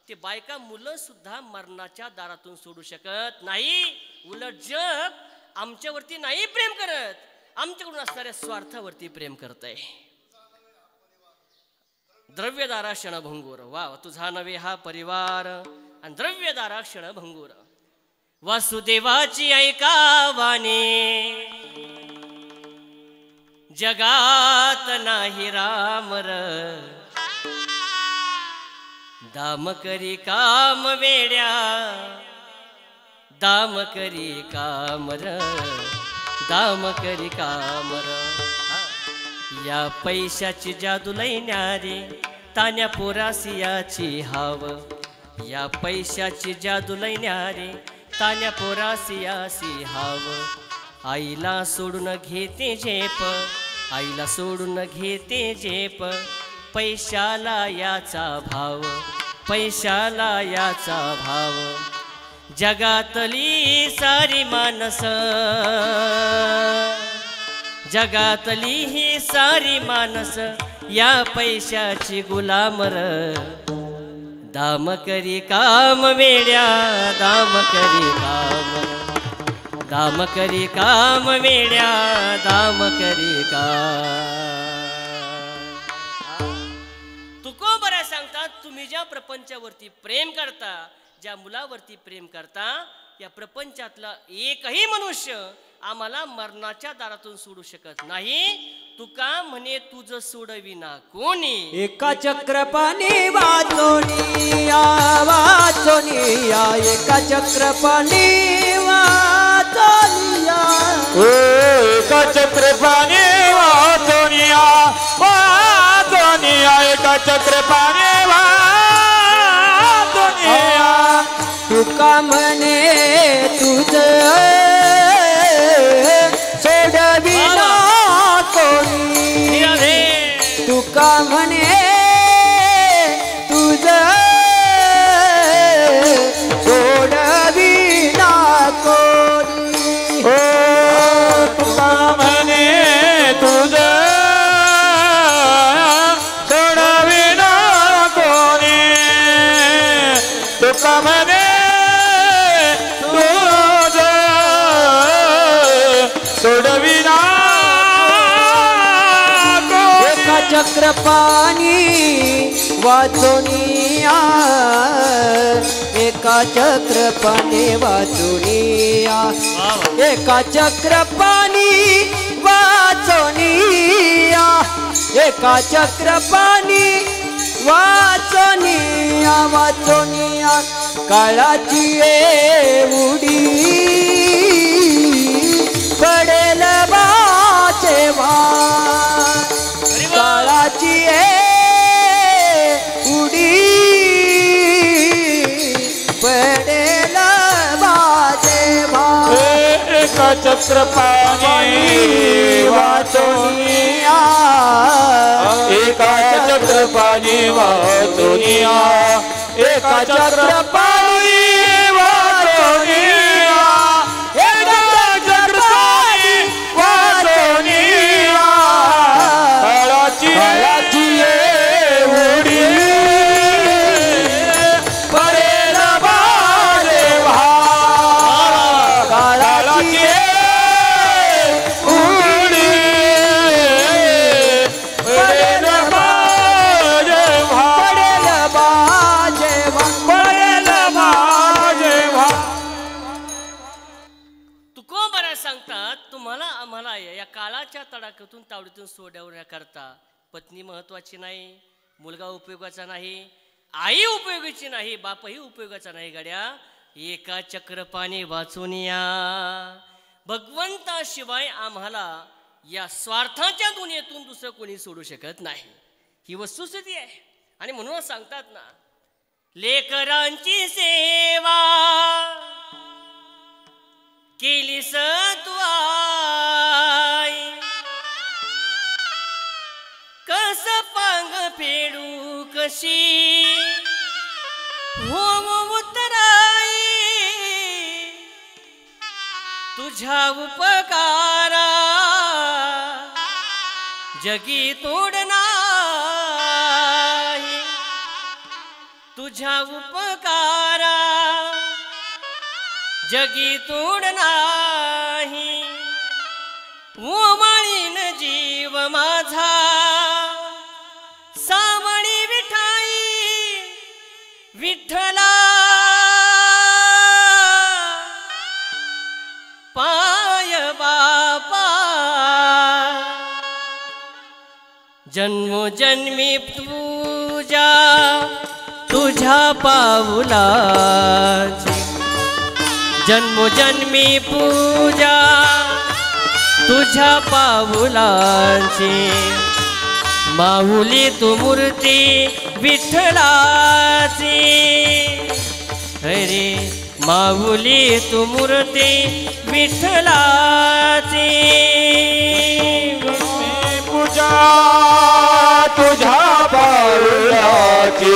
ते बायका मुलं सुद्धा मरणाच्या दारातून सोडू शकत नाही. उलट जग आमच्यावरती नाही प्रेम करत, आमच्याकडून असणाऱ्या स्वार्थावरती प्रेम करतंय. द्रव्यदारा क्षणभंगूर, वा तुझा नवे हा परिवार आणि द्रव्यदारा क्षणभंगूर. वासुदेवाची ऐकावाने जगात नाही रामर, दाम करी काम वेड्या, दाम करी कामर, दाम करी कामर. या पैशाची जादू लई न्यारी, तान्या पोरासियाची हाव. या पैशाची जादू लई न्यारी, तान्या पोरासियाची हाव. आईला सोडून घेते झेप, आईला सोडून घेते झेप. पैशाला याचा भाव, पैशाला याचा भाव. जगातली सारी माणस, जगातली ही सारी माणस या पैशाची गुलामर दाम करी काम वेड्या दाम करी काम दाम करी काम वेड्या दाम करी काम तुकोबरा सांगतात तुम्ही ज्या प्रपंचावरती प्रेम करता ज्या मुलावरती प्रेम करता या प्रपंचातला एकही मनुष्य आम्हाला मरणाच्या दारातून सोडू शकत नाही तुका म्हणे तुझं सोडविना कोणी एका चक्रपाणी वाचोनिया वाचोनिया एका चक्रपाणी वाचोनिया एका चक्रपाणी वाचोनिया वाचोनिया एका चक्रपाणी वाचोनिया तुका म्हणे तुझं सोडविना कोणी तुका म्हणे तुझं सोडविना कोणी ओ तुका म्हणे तुझं सोडविना कोणी तुका म्हणे सोडविना एका चक्रपाणी वाचोनिया एका चक्रपाणी वाचोनिया एका चक्रपाणी वाचोनिया एका चक्रपाणी वाचोनिया वाचोनिया काळाची उडी पडेल बाचेवा काळाची उडी पडेल बाचेवा एका चक्रपाणी वाचोनिया एका चक्रपाणी वाचोनिया एका चक्रपाणी वाचोनिया एका चक्रपाणी वाचोनिया काळाची उडी पडेल बाजेवा काळाची उडी पडेल बाजेवा पडेल बाजेवा पडेल बाजेवा तुकोबरा सांगतात तुम्हाला आम्हाला या काळाच्या तडाख्यातून तावडीतून सोडवण्याकरता पत्नी महत्वाची नाही मुलगा उपयोगाचा नाही आई उपयोगाची नाही बापही उपयोगाचा नाही गड्या एका चक्रपाणी वाचून या भगवंताशिवाय आम्हाला या स्वार्थाच्या दुनियेतून दुसरं कोणी सोडू शकत नाही ही वस्तुस्थिती आहे आणि म्हणूनच सांगतात ना लेकरांची सेवा केलीस तू आई कस पांग फेडू कशी हो उतराई तुझ्या उपकारा जगी तोड नाही तुझ्या उपकारा जगी तोड नाही उमाळीन जीव माझा सावळी विठाई विठ्ठला पाय बापा जन्मोजन्मी पूजा तुझ्या पाऊलाची जन्मोजन्मी पूजा तुझ्या पाऊलाची माऊली तू मूर्ती विठ्ठलाची अरे माऊली तू मूर्ती विठ्ठलाची पूजा तुझ्या पाऊलाची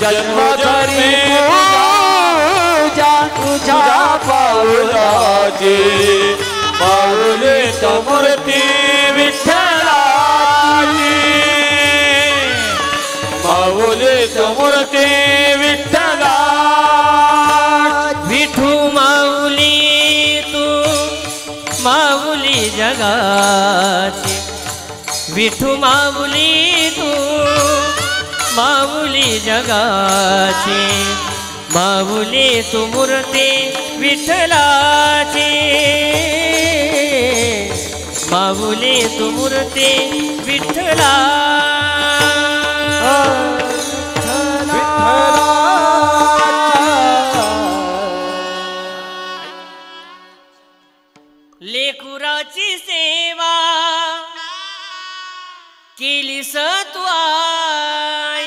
जन्मोजन्मी पूजा तुझ्या पाऊलाची माऊली तू मूर्ती विठ्ठलाची जगाची विठू माऊली तू माऊली जगाची माऊली तू मूर्ती विठ्ठलाची माऊली तू मूर्ती विठ्ठला लेकुराची सेवा केलीस तू आई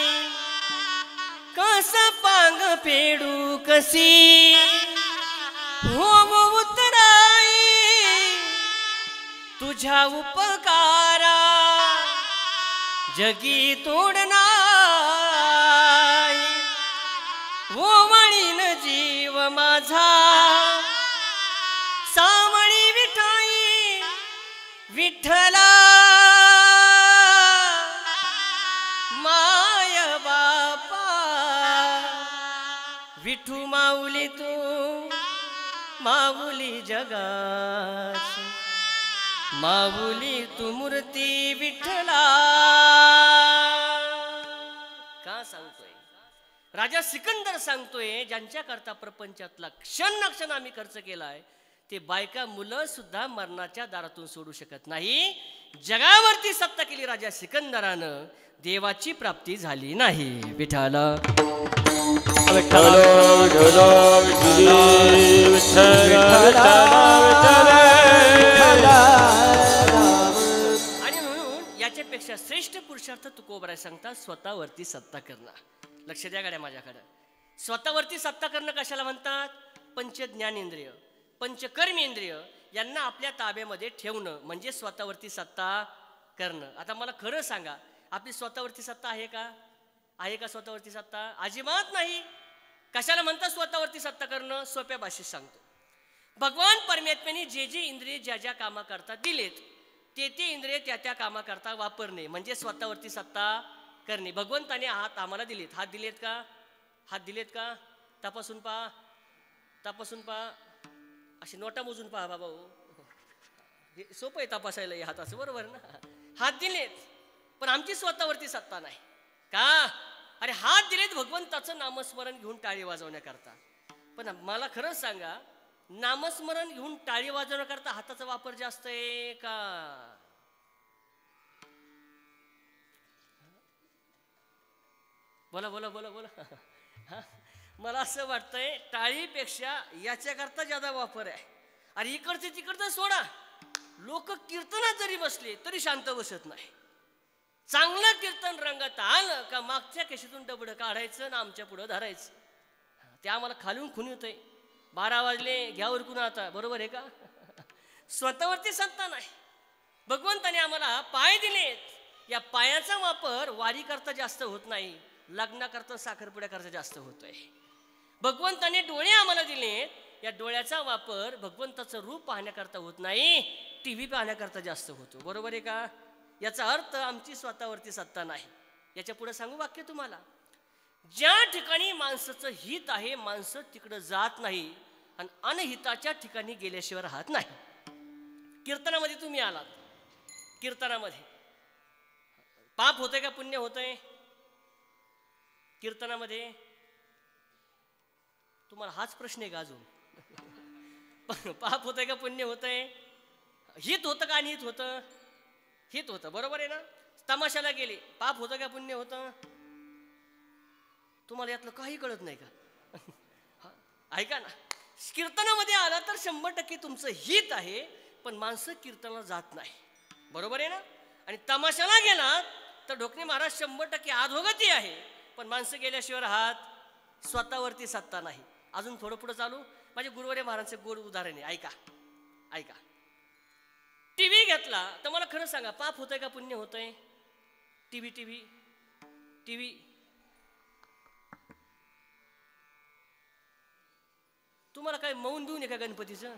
कस पांग फेडू कशी हो उतराई तुझ्या उपकारा जगी तोडनाय हो म्हणीन जीव माझा सावळी विठाई विठ्ठला माय बापा विठू माऊली तू माऊली जगाची माऊली तू मूर्ती विठ्ठला का सांगतोय राजा सिकंदर सांगतोय ज्यांच्या करता प्रपंचातला क्षण ना क्षण आम्ही खर्च केलाय ते बायका मुलं सुद्धा मरणाच्या दारातून सोडू शकत नाही जगावरती सत्ता केली राजा सिकंदरानं देवाची प्राप्ती झाली नाही विठ्ठल आणि म्हणून याच्यापेक्षा श्रेष्ठ पुरुषार्थ तुकोबराय सांगतात स्वतःवरती सत्ता करणं लक्ष द्या गाड्या माझ्याकडं स्वतःवरती सत्ता करणं कशाला म्हणतात पंच ज्ञानेंद्रिय पंचकर्मेंद्रिय यांना आपल्या ताब्यामध्ये ठेवणं म्हणजे स्वतःवरती सत्ता करणं आता मला खरं सांगा आपली स्वतःवरती सत्ता आहे का स्वतःवरती सत्ता अजिबात नाही कशाला म्हणतात स्वतःवरती सत्ता करणं सोप्या भाषेत सांगतो भगवान परमात्म्याने जे जे इंद्रिय ज्या ज्या कामाकरता दिलेत ते इंद्रिय त्या कामाकरता वापरणे म्हणजे स्वतःवरती सत्ता करणे भगवंताने हात आम्हाला दिलेत हात दिलेत का तपासून पहा अशी नोटा मोजून पहा बाबा हे सोपं आहे तपासायला या हाताचं बरोबर ना हात दिलेत पण आमची स्वतःवरती सत्ता नाही का अरे हात दिलेत भगवंताचं नामस्मरण घेऊन टाळी वाजवण्याकरता पण मला खरंच सांगा नामस्मरण घेऊन टाळी वाजवण्याकरता हाताचा वापर जास्त आहे का बोला मला असं वाटतंय टाळीपेक्षा याच्याकरता ज्यादा वापर आहे अरे इकडचं तिकडचं सोडा लोक कीर्तनात जरी बसले तरी शांत बसत नाही चांगलं कीर्तन रंगात आलं का मागच्या केशीतून डबडं काढायचं ना आमच्या पुढं धरायचं ते आम्हाला खालून खून येतंय 12 वाजले घ्या उरकून आता बरोबर आहे का स्वतःवरती सत्ता नाही भगवंताने आम्हाला पाय दिलेत या पायाचा वापर वारी करता जास्त होत नाही लग्नाकरता साखरपुड्या करता जास्त होतोय भगवंताने डोळे आम्हाला दिलेत या डोळ्याचा वापर भगवंताचं रूप पाहण्याकरता होत नाही टीव्ही पाहण्याकरता जास्त होतो बरोबर आहे का याचा अर्थ आमची स्वतःवरती सत्ता नाही याच्या पुढे सांगू वाक्य तुम्हाला ज्या ठिकाणी माणसाचं हित आहे माणसं तिकडं जात नाही आणि अनहिताच्या ठिकाणी गेल्याशिवाय राहत नाही कीर्तनामध्ये तुम्ही आलात कीर्तनामध्ये पाप होतंय का पुण्य होतंय कीर्तनामध्ये तुम्हाला हाच प्रश्न आहे का अजून पाप होतंय का पुण्य होतंय हित होतं का अनहित होतं हित होतं बरोबर आहे ना तमाशाला गेले पाप होतं का पुण्य होतं तुम्हाला यातलं काही कळत नाही का ऐका ना कीर्तनामध्ये आला तर 100% तुमचं हित आहे पण माणसं कीर्तनाला जात नाही बरोबर आहे ना आणि तमाशाला गेला तर ढोकणे महाराज 100% अधोगती आहे पण माणसं गेल्याशिवाय राहत स्वतःवरती सत्ता नाही अजून थोडं पुढे चालू माझे गुरुवारी महाराजांचे गोड उदाहरण आहे ऐका टीव्ही घेतला तर मला खरं सांगा पाप होतंय का पुण्य होतंय टीव्ही तुम्हाला काय मौन देऊन का गणपतीचं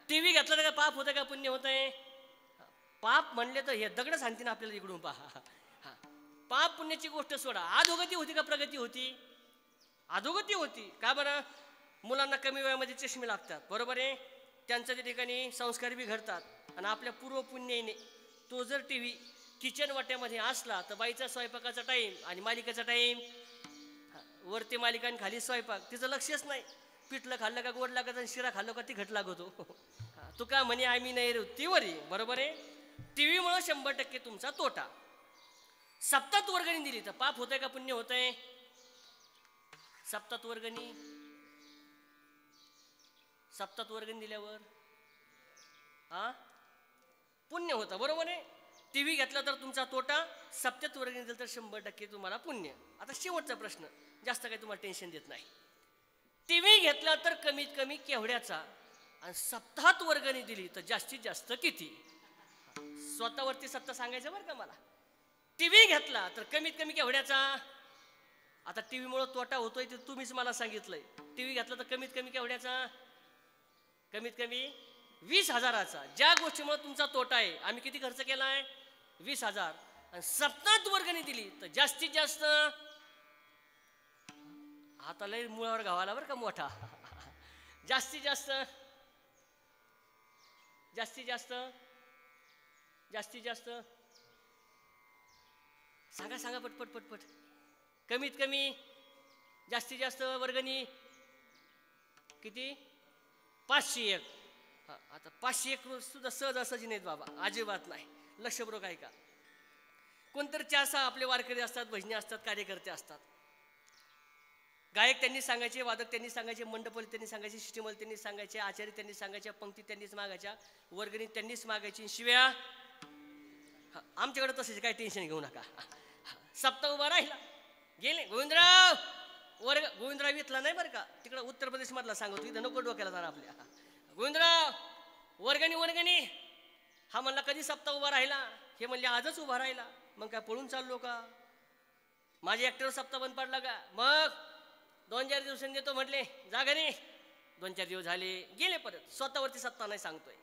टीव्ही घेतला तर काय पाप होतंय का पुण्य होतंय पाप म्हणले तर हे दगड सांगते ना आपल्याला इकडून पहा पाप पुण्याची गोष्ट सोडा अधोगती होती का प्रगती होती अधोगती होती का बरं मुलांना कमी वयामध्ये चष्मे लागतात बरोबर आहे त्यांच्या त्या ठिकाणी संस्कार बी घडतात. आणि आपल्या पूर्व पुण्याने तो जर टी व्ही किचन वाट्यामध्ये असला तर बाईचा स्वयंपाकाचा टाईम आणि मालिकेचा टाईम, वरती मालिका आणि खाली स्वयंपाक, तिचं लक्षच नाही. पिठलं खाल्लं का गोड लागत आणि शिरा खाल्लं का तिखट लागतो. तू का म्हणे आम्ही नाही रे ती वरी. बरोबर आहे. टी व्हीमुळं 100% तुमचा तोटा. सप्तात वर्गणी दिली तर पाप होतंय का पुण्य होतंय? सप्तात वर्गणी दिल्यावर पुण्य होतं. बरोबर आहे. टी व्ही घेतला तर तुमचा तोटा, सप्त्यात वर्गणी दिली तर 100% तुम्हाला पुण्य. आता शेवटचा प्रश्न, जास्त काही तुम्हाला टेन्शन देत नाही. टी व्ही घेतला तर कमीत कमी केवढ्याचा आणि सप्ताहात वर्गणी दिली तर जास्तीत जास्त किती? स्वतःवरती सत्ता सांगायचं बरं का मला. टी व्ही घेतला तर कमीत कमी केवढ्याचा? आता टी व्हीमुळे तोटा होतोय ते तुम्हीच मला सांगितलंय. टी व्ही घेतला तर कमीत कमी केवढ्याचा? कमीत कमी 20,000चा. ज्या गोष्टीमुळे तुमचा तोटा आहे, आम्ही किती खर्च केलाय? 20,000. आणि सप्ताहात वर्गणी दिली तर जास्तीत जास्त, आता लय मुळावर गावाला बरं का मोठा, जास्तीत जास्त सांगा सांगा पटपट पटपट. कमीत कमी जास्तीत जास्त वर्गणी किती? 501. आता 501 सुद्धा सहजासहजी नाहीत बाबा, अजिबात नाही. लक्षपूर्वक आहे का? कोणतरी 4-6 आपले वारकरी असतात, भजनी असतात, कार्यकर्ते असतात. गायक त्यांनी सांगायचे, वादक त्यांनी सांगायचे, मंडपवाले त्यांनी सांगायचे, शिष्टमल त्यांनी सांगायचे, आचार्य त्यांनी सांगायच्या, पंक्ती त्यांनीच मागायच्या, वर्गणी त्यांनीच मागायची, शिव्या आमच्याकडे तसेच. काही टेन्शन घेऊ नका. सप्ताह उभा राहिला, गेले गोविंदराव गोविंदराव इथला नाही बरं का, तिकडं उत्तर प्रदेश मधला सांगतो, इथं नको डोक्याला जाणार आपल्या. गोविंदराव वर्गणी. हा म्हणला कधी सप्ताह उभा राहिला? हे म्हणले आजच उभा राहिला. मग काय पळून चाललो का? माझ्या एकट्यावर सप्ताह बंद पडला का? मग 2-4 दिवसांनी देतो म्हटले, जा घरी. 2-4 दिवस झाले, गेले परत. स्वतःवरती सत्ता नाही सांगतोय.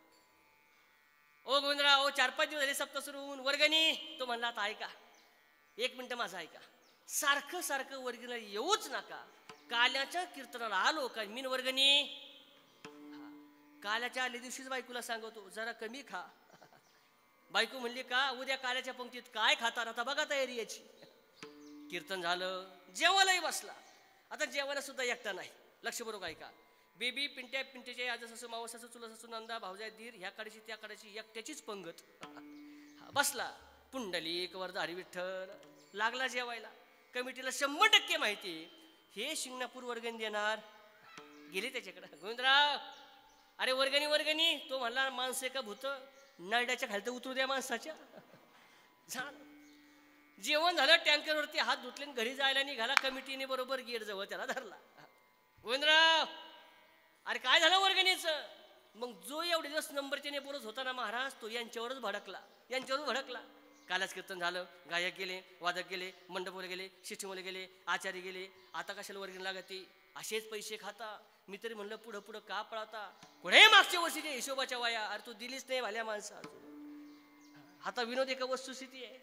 ओ गोविंदराव 4-5 दिवस झाले सप्ताह सुरू होऊन, वर्गणी. तो म्हणला आता ऐका, 1 मिनिट माझा ऐका. सारखं सारखं वर्गणीला येऊच नका. काल्याच्या कीर्तनाला आलो का मीन वर्गणी. काल्याच्या आल्या दिवशीच बायकोला सांगतो जरा कमी खा. बायको म्हणली का? उद्या काल्याच्या पंक्तीत काय खातात आता बघा तयारी याची. कीर्तन झालं, जेवायलाही बसला. आता जेवायला सुद्धा एकटा नाही. लक्षपूर्वक ऐका. बेबी पिंट्याचे आज असं मावस असं चुलस असं नंदा भाऊजाई धीर ह्या काढायची त्या काढायची, एकट्याचीच पंगत. बसला. पुंडलिक वरदारी विठ्ठल लागला जेवायला. कमिटीला 100% माहिती हे शिंगणापूर वर्गणी देणार. गेले त्याच्याकडे, गोविंदराव अरे वर्गणी. तो म्हणला माणसे का भूत, नरड्याच्या खाली तर उतरू द्या माणसाच्या. झालं जेवण झालं, टँकरवरती हात धुतले, घरी जायला निघाला. कमिटीने बरोबर गेट जवळ त्याला धरला. गोविंदराव अरे काय झालं वर्गणीचं? मग जो एवढे दिवस नंबरचे बोलत होता ना महाराज, तो यांच्यावरच भडकला. कालच कीर्तन झालं, गायक गेले, वादक गेले, मंडपवाले गेले, शिष्टमोले गेले, आचार्य गेले. आता कशाला वर्गणी लागते? असेच पैसे खाता. मी तरी म्हणलं पुढं का पळाता? कुठे मागच्या वर्षीच्या हिशोबाच्या वाया. अरे तू दिलीच नाही भाल्या माणसा. आता विनोद एक वस्तुस्थिती आहे.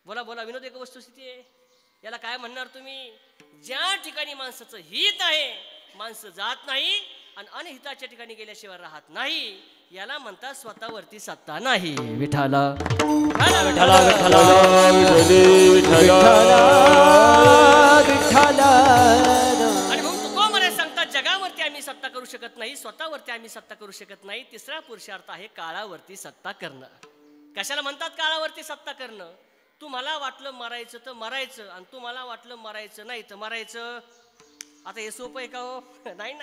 बोला विनोद एक वस्तुस्थिती आहे. याला काय म्हणणार तुम्ही? ज्या ठिकाणी माणसाचं हित आहे माणसं जात नाही आणि अनहिताच्या ठिकाणी गेल्याशिवाय राहत नाही. याला म्हणतात स्वतःवरती सत्ता नाही. विठाला आणि मग तुकोबरे सांगतात जगावरती आम्ही सत्ता करू शकत नाही, स्वतःवरती आम्ही सत्ता करू शकत नाही. तिसरा पुरुषार्थ आहे काळावरती सत्ता करणं. कशाला म्हणतात काळावरती सत्ता करणं? तुम्हाला वाटलं मरायचं तर मरायचं आणि तुम्हाला वाटलं मरायचं नाही तर मरायचं. आता हे सोपं आहे का हो? नाही.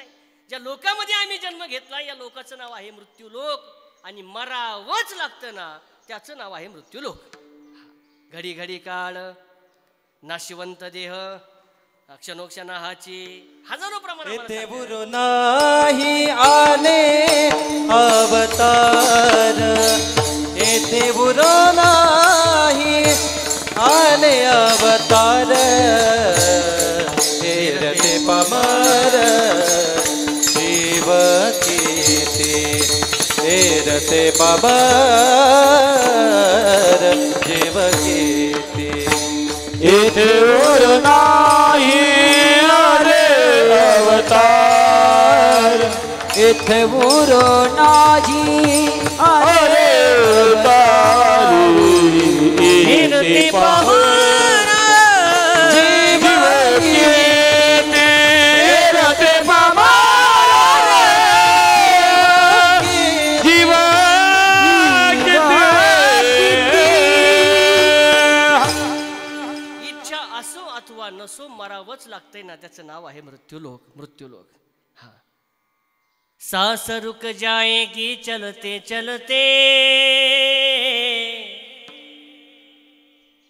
ज्या लोकांमध्ये आम्ही जन्म घेतला या लोकांचं नाव आहे मृत्यू लोक. आणि मरावंच लागतं ना, त्याचं नाव आहे मृत्यू लोक. घडी घडी काळ, नाशिवंत देह, क्षणोक्षणाची हजारो प्रमाणात नाही आले अवतार. येथे बुरो नाही आले अवतार. हेरते पमर शिव कीर्ती. हेरते पमर शिव कीर्ती. इथे वर नाही आले अवतार. येथे उरो नाजी अरे तारी हेरते पवार जीव कीते रते पवार जीव इच्छा असो अथवा नसो मरावंच लागतंय ना, त्याचं नाव आहे मृत्यूलोक. मृत्यूलोक. हा. सांस रुक जाएगी चलते चलते,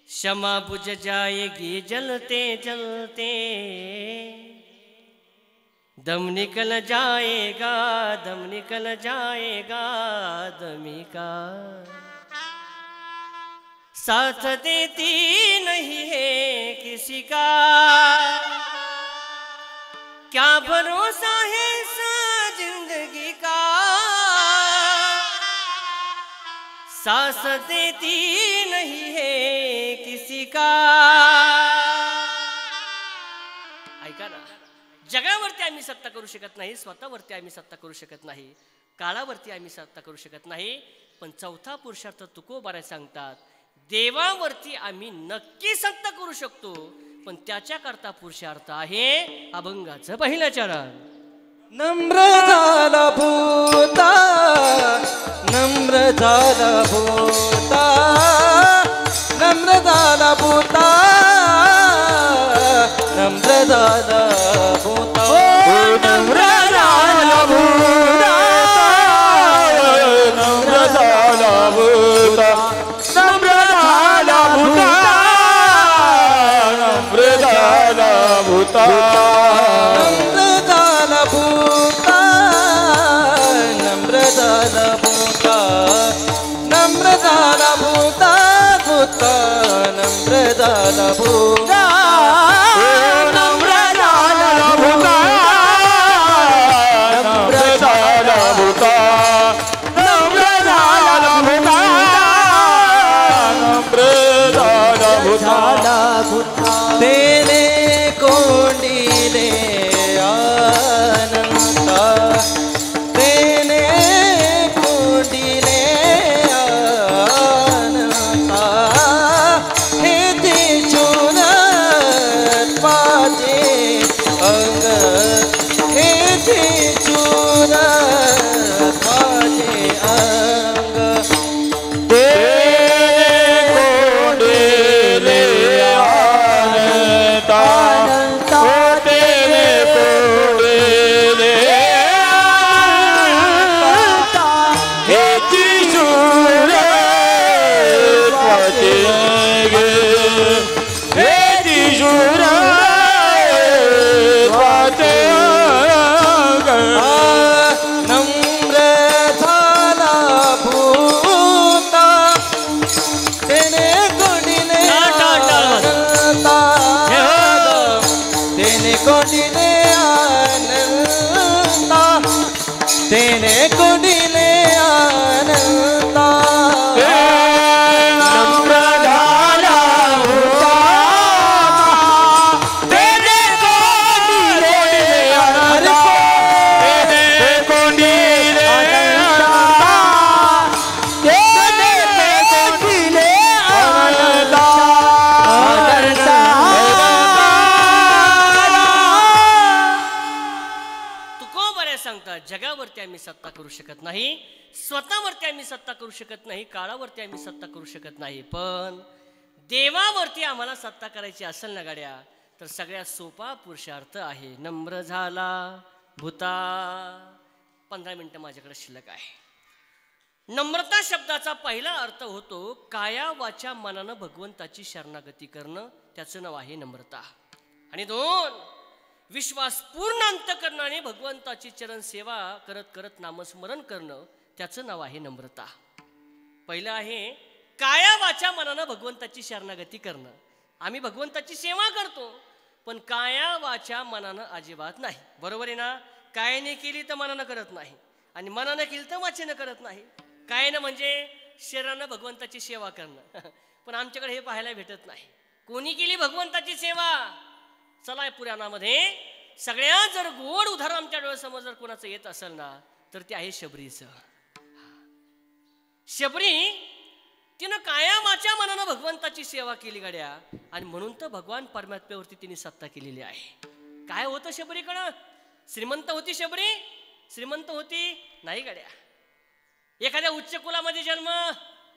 क्षमा बुझ जाएगी जलते जलते, दम निकल जाएगा दम निकल जाएगा दमी का, साथ देती नहीं है किसी का, क्या भरोसा है इस जिंदगी का, सांस देती नहीं है किसी का. ऐका ना, जगावरती आम्ही सत्ता करू शकत नाही, स्वतःवरती आम्ही सत्ता करू शकत नाही, काळावरती आम्ही सत्ता करू शकत नाही, पण चौथा पुरुषार्थ तुकोबाराय सांगतात, देवावरती आम्ही नक्की सत्ता करू शकतो, पण त्याच्याकरता पुरुषार्थ आहे अभंगाचं पहिलं चरण. नम्र झाला भूता नम्र झाला भूता नम्र झाला भूता नम्र झाला भूता नम्र झाला भूता नम्र झाला भूता नम्र झाला भूता नम्र झाला भूता नम्र झाला भूता नम्र झाला भूता भूता नम्र झाला भूता नम्र झाला भूता नम्र झाला भूता नम्र झाला भूता नम्र झाला भूता तेने कोंडिले आनंदा तेने कोंडिले आनंदा हे दिसून पाजे अंग हे दिसून पाजे अंग ते कोंडिले आनंदा तेने कोंडिले आनंदा हे दिसून पाजे हे दिसून पाजे नम्र झाला भूता तेने कोंडिले आनंदा तेने कोंडिले आनंदा तेने कोंडिले आनंदा नम्र झाला भूता तेने कोंडिले आनंदा तेने कोंडिले आनंदा तेने कोंडिले आनंदा तुकोबाराय सांगतात, जगावरती आम्ही सत्ता करू शकत नाही, स्वतःवरती आम्ही सत्ता करू शकत नाही, काळावरती आम्ही सत्ता करू शकत नाही, पण देवावरती आम्हाला सत्ता करायची असेल ना गाड्या, तर सगळ्यात सोपा पुरुषार्थ आहे नम्र झाला भूता. 15 मिनिटं माझ्याकडे शिल्लक आहे. नम्रता शब्दाचा पहिला अर्थ होतो काया वाचा मनानं भगवंताची शरणागती करणं, त्याचं नाव आहे नम्रता. आणि 2 विश्वासपूर्ण अंतकरणाने भगवंताची चरण सेवा करत करत नामस्मरण करणं, त्याचं नाव आहे नम्रता. पहिलं आहे काया वाचा मनानं भगवंताची शरणागती करणं. आम्ही भगवंताची सेवा करतो, पण काया वाचा मनानं अजिबात नाही. बरोबर आहे ना? कायाने केली तर मनानं करत नाही, आणि मनानं केली तर वाचेनं करत नाही. कायानं म्हणजे शरीरानं भगवंताची सेवा करणं, पण आमच्याकडे हे पाहायला भेटत नाही. कोणी केली भगवंताची सेवा? चला पुराणामध्ये सगळ्यात जर गोड उदाहरण आमच्या डोळ्यासमोर जर कोणाचं येत असेल ना तर ते आहे शबरीचं. शबरी तिनं काया वाचा मनानं भगवंताची सेवा केली गाड्या, आणि म्हणून तर भगवान परमात्म्यावरती तिने सत्ता केलेली आहे. काय होतं शबरीकडं? श्रीमंत होती शबरी? श्रीमंत होती नाही गाड्या. एखाद्या उच्च कुलामध्ये जन्म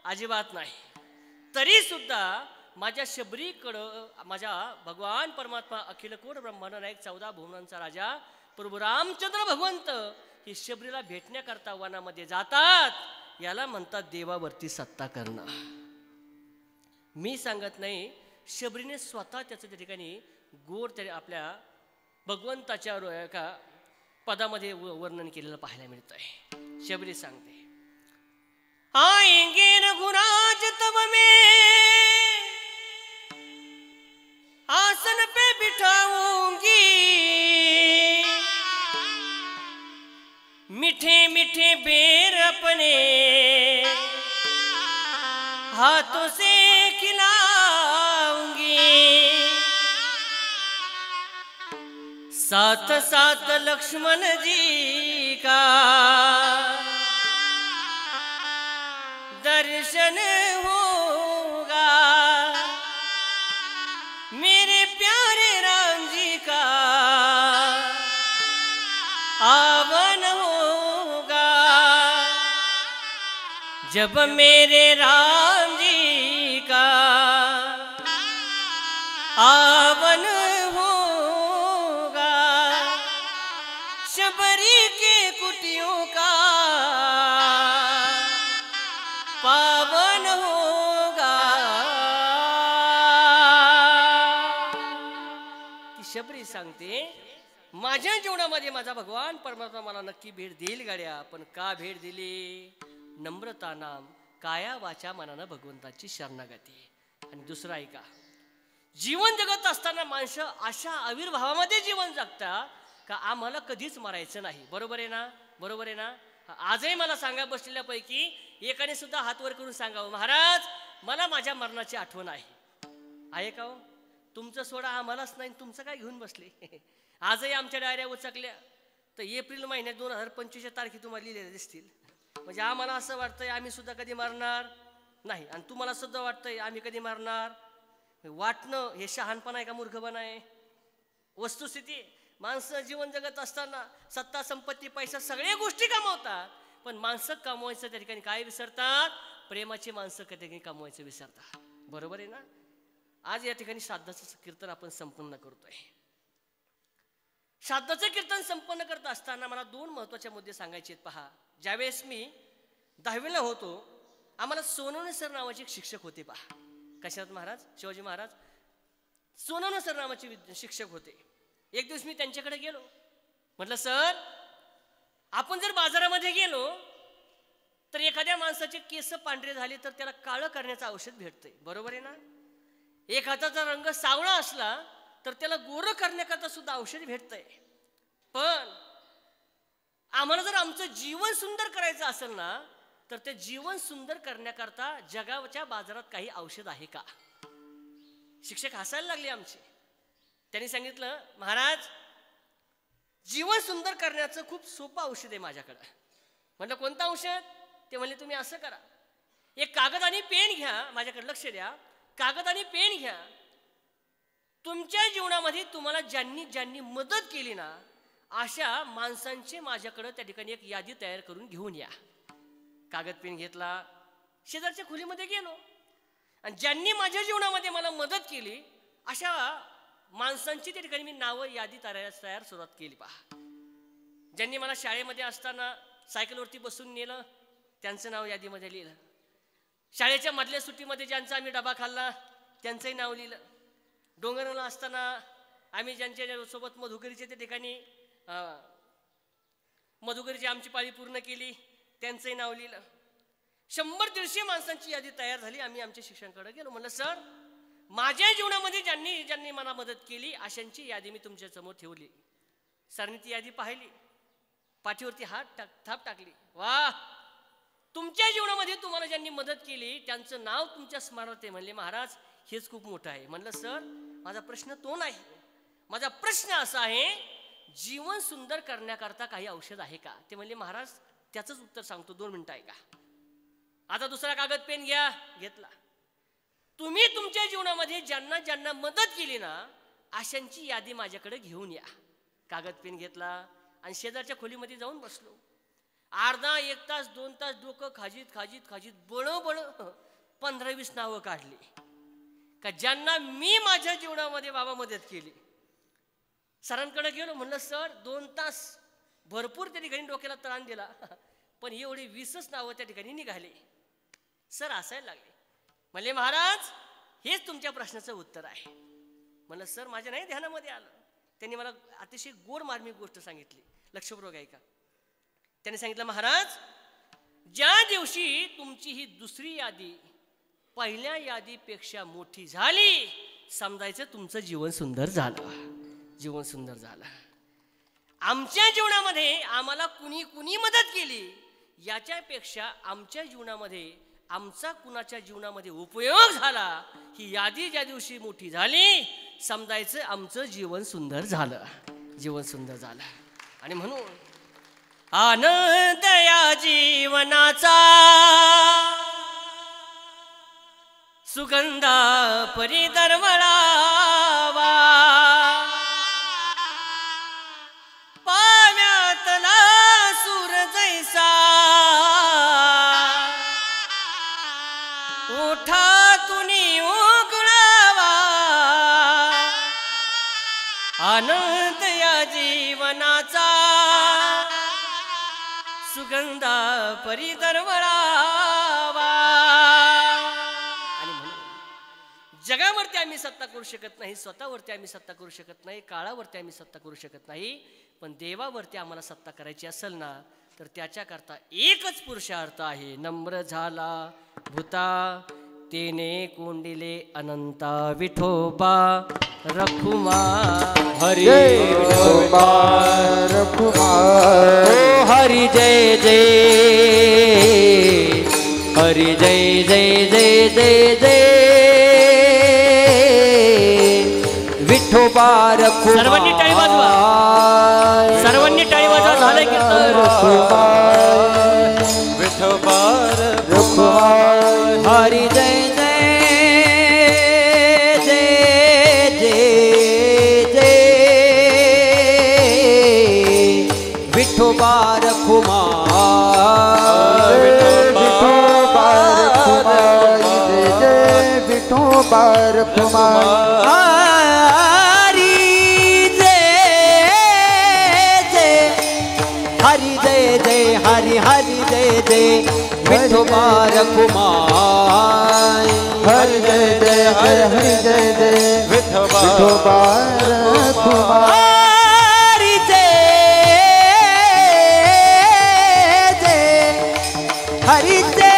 अजिबात नाही. तरी सुद्धा माझ्या शबरीकडं माझ्या भगवान परमात्मा अखिल कोट ब्रह्मांड नायक 14 भुवनांचा राजा प्रभू रामचंद्र भगवंत ही शबरीला भेटण्याकरता वनामध्ये जातात. याला म्हणतात देवावरती सत्ता करणं. मी सांगत नाही, शबरीने स्वतः त्याचं त्या ठिकाणी गोड तरी आपल्या भगवंताच्या एका पदामध्ये वर्णन केलेलं पाहायला मिळत आहे. शबरी सांगते, आएंगे रघुराज तब में आसन पे बिठाऊंगी, मीठे मीठे बेर अपने हाथों से खिलाऊंगी, साथ साथ लक्ष्मण जी का दर्शन होगा, मेरे प्यारे राम जी का आवन होगा, जब मेरे राम जी का आवन होगा, शबरी के कुटियों का पावन होगा. ती शबरी सांगते, माझ्या जीवनामध्ये माझा भगवान परमात्मा मला नक्की भेट देईल गाड्या, पण का भेट दिली? नम्रता नाम काया वाचा मनानं भगवंताची शरणागती. आणि दुसरा ऐका, जीवन जगत असताना माणसं अशा आविर्भावामध्ये जीवन जगतात का आम्हाला कधीच मरायचं नाही. बरोबर आहे ना? बरोबर आहे ना? आजही मला सांगा बसलेल्यापैकी एकाने सुद्धा हात वर करून सांगावं, महाराज मला माझ्या मरणाची आठवण आहे का हो? तुमचं सोडा आम्हालाच नाही, तुमचं काय घेऊन बसले. आजही आमच्या डायऱ्या उचकल्या तर एप्रिल महिन्यात 2025 तारखे तुम्हाला लिहिलेल्या दिसतील. म्हणजे आम्हाला असं वाटतंय आम्ही सुद्धा कधी मरणार नाही, आणि तुम्हाला सुद्धा वाटतंय आम्ही कधी मरणार. वाटणं हे शहाणपणा आहे का मूर्खपणा आहे? वस्तुस्थिती, माणसं जीवन जगत असताना सत्ता संपत्ती पैसा सगळ्या गोष्टी कमावतात, पण माणसं कमवायचं त्या ठिकाणी काय विसरतात? प्रेमाची माणसं त्या ठिकाणी कमवायचं विसरतात. बरोबर आहे ना? आज या ठिकाणी श्राद्धाचं कीर्तन आपण संपन्न करतोय. श्राद्धाचं कीर्तन संपन्न करत असताना मला 2 महत्वाचे मुद्दे सांगायचे आहेत. पहा, ज्यावेळेस मी 10वीला होतो आम्हाला सोनवणे सर नावाचे एक शिक्षक होते. पहा, कशात महाराज? शिवाजी महाराज सोनवणे सर नावाचे शिक्षक होते. एक दिवस मी त्यांच्याकडे गेलो, म्हटलं सर आपण जर बाजारामध्ये गेलो तर एखाद्या माणसाचे केस पांढरे झाले तर त्याला काळं करण्याचं औषध भेटतंय. बरोबर आहे ना? एक हाताचा रंग सावळा असला तर त्याला गोरं करण्याकरता सुद्धा औषध भेटतंय. पण आम्हाला जर आमचं जीवन सुंदर करायचं असेल ना तर ते जीवन सुंदर करण्याकरता जगाच्या बाजारात काही औषध आहे का? शिक्षक हसायला लागले आमचे. त्यांनी सांगितलं, महाराज जीवन सुंदर करण्याचं खूप सोपं औषध आहे माझ्याकडं. म्हटलं कोणतं औषध? ते म्हणले तुम्ही असं करा, एक कागद आणि पेन घ्या, माझ्याकडे लक्ष द्या, कागद आणि पेन घ्या, तुमच्या जीवनामध्ये तुम्हाला ज्यांनी ज्यांनी मदत केली ना अशा माणसांची माझ्याकडे त्या ठिकाणी एक यादी तयार करून घेऊन या. कागद पेन घेतला, शेजारच्या खोलीमध्ये गेलो, आणि ज्यांनी माझ्या जीवनामध्ये मला मदत केली अशा माणसांची त्या ठिकाणी मी नावं यादी तयार सुरुवात केली. पहा, ज्यांनी मला शाळेमध्ये असताना सायकलवरती बसून नेलं त्यांचं नाव यादीमध्ये लिहिलं. शाळेच्या मधल्या सुट्टीमध्ये ज्यांचा आम्ही डबा खाल्ला त्यांचंही नाव लिहिलं. डोंगराला असताना आम्ही ज्यांच्या सोबत मधुकरीच्या त्या ठिकाणी मधुकरीची आमची पाळी पूर्ण केली त्यांचंही नाव लिहिलं. 100-150 माणसांची यादी तयार झाली. आम्ही आमच्या शिक्षकांकडे गेलो, म्हणलं सर माझ्या जीवनामध्ये ज्यांनी ज्यांनी मला मदत केली अशांची यादी मी तुमच्या समोर ठेवली. सरांनी ती यादी पाहिली, पाठीवरती थाप टाकली. वा, तुमच्या जीवनामध्ये तुम्हाला ज्यांनी मदत केली त्यांचं नाव तुमच्या स्मरणात आहे. म्हणले महाराज हेच खूप मोठं आहे. म्हणलं सर माझा प्रश्न तो नाही, माझा प्रश्न असा आहे जीवन सुंदर करण्याकरता काही औषध आहे का? ते म्हणले महाराज त्याचंच उत्तर सांगतो, 2 मिनिटं आहे का? आता दुसरा कागद पेन घ्या. घेतला. तुम्ही तुमच्या जीवनामध्ये ज्यांना ज्यांना मदत केली ना अशांची यादी माझ्याकडे घेऊन या. कागद पेन घेतला आणि शेजारच्या खोलीमध्ये जाऊन बसलो. अर्धा 1 तास 2 तास डोकं खाजीत खाजीत खाजीत बळ 15-20 नावं काढली का ज्यांना मी माझ्या जीवनामध्ये बाबा मदत केली. सरांकडे गेलो. म्हणलं सर 2 तास भरपूर त्या ठिकाणी डोक्याला ताण दिला पण एवढी 20च नावं त्या ठिकाणी निघाली. सर हसायला लागले. म्हणले महाराज हेच तुमच्या प्रश्नाचं उत्तर आहे. म्हणलं सर माझ्या नाही ध्यानामध्ये आलं. त्यांनी मला अतिशय गोड मार्मिक गोष्ट सांगितली. लक्षपूर्वक ऐका. त्याने सांगितलं महाराज ज्या दिवशी तुमची ही दुसरी यादी पहिल्या यादीपेक्षा मोठी झाली समजायचं तुमचं जीवन सुंदर झालं. जीवन सुंदर झालं. आमच्या जीवनामध्ये आम्हाला कुणी मदत केली याच्यापेक्षा आमच्या जीवनामध्ये आमचा कुणाच्या जीवनामध्ये उपयोग झाला ही यादी ज्या दिवशी मोठी झाली समजायचं आमचं जीवन सुंदर झालं. जीवन सुंदर झालं. आणि म्हणून आनंद या जीवनाचा सुगंधा परी दरवळावा. पाव्यातला सूर जैसा ओठातून उगळावा. आनंद या जीवनाचा सुगंधा परी दरवळावा. आणि म्हणून जगावरती आम्ही सत्ता करू शकत नाही, स्वतःवरती आम्ही सत्ता करू शकत नाही, काळावरती आम्ही सत्ता करू शकत नाही, पण देवावरती आम्हाला सत्ता करायची असेल ना तर त्याच्याकरता एकच पुरुषार्थ आहे. नम्र झाला भूता तेने कोंडिले अनंता विठोबा रखुमा. हरी विठोबा रखुमा. हरी जय जय हरी जय जय जय जय जय विठोबा रखुमा. सर्वांनी टाळी वाजवा. सर्वांनी टाळी वाजवा. झालंय कीर्तन. विठोबा रखुमा. हरी जय विठोबा रखुमा. विठोबा रखुमा. जय विठोबा रखुमा. हरी जय जय हरी जय जय हरी हरी जय जय विठोबा रखुमा. हरी जय जय हरी जय जय विठोबा रखुमा. हरि जय जय हरि जय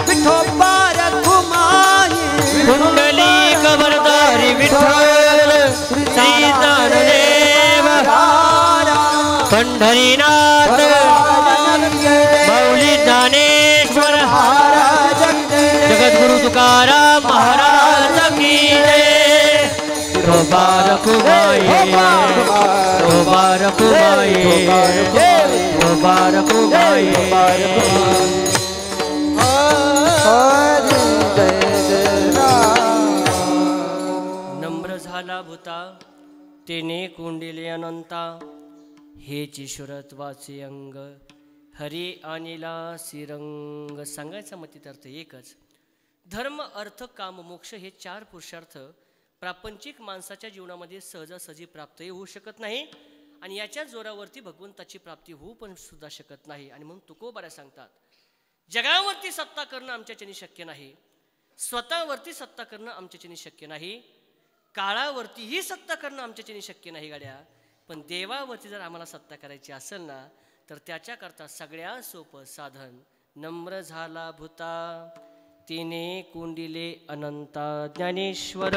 विठोबा रखुमा. कुंडली कबरदारी विठ्ठल श्री ज्ञानदेव पंढरीनाथ माऊली ज्ञानेश्वर जगद्गुरु तुकाराम महाराज की जय. विठोबा रखुमाई. विठोबा रखुमाई. विठोबा रखुमाई. नम्र झाला भूता तेने कोंडिले अनंता हेच ईश्वरत्वाचे अंग हरी आणिला श्रीरंग. सांगायचा मतीत अर्थ एकच. धर्म अर्थ काम मोक्ष हे 4 पुरुषार्थ प्रापंचिक माणसाच्या जीवनामध्ये सहजासहजी प्राप्तही होऊ शकत नाही आणि याच्या जोरावरती भगवंताची प्राप्ती होऊ पण सुद्धा शकत नाही. आणि म्हणून तुकोबारा सांगतात जगावरती सत्ता करणं आमच्याच्याने शक्य नाही, स्वतःवरती सत्ता करणं आमच्याच्याने शक्य नाही, काळावरतीही सत्ता करणं आमच्याच्याने शक्य नाही गाड्या, पण देवावरती जर आम्हाला सत्ता करायची असेल ना तर त्याच्याकरता सगळ्यात सोपं साधन नम्र झाला भूता तिने कोंडिले अनंता ज्ञानेश्वर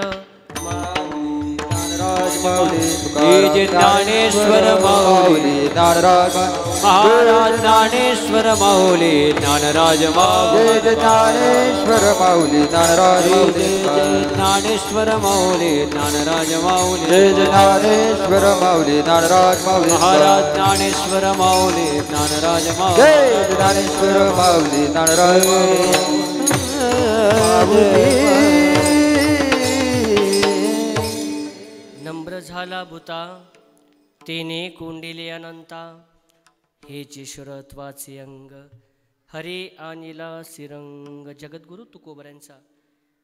राज माऊली जय ज्ञानेश्वर माऊली नाराज महाराज ज्ञानेश्वर माऊली ज्ञानराज माऊली जय ज्ञानेश्वर माऊली नाराज जय ज्ञानेश्वर माऊली ज्ञानराज माऊली जय ज्ञानेश्वर माऊली नाराज माऊली महाराज ज्ञानेश्वर माऊली ज्ञानराज माऊली जय ज्ञानेश्वर माऊली नाराज नम्र झाला भूता तेने कोंडिले अनंता हे जेश्वरत्वाचे अंग हरे अनिला सिरंग. जगद्गुरु तुकोबऱ्यांचा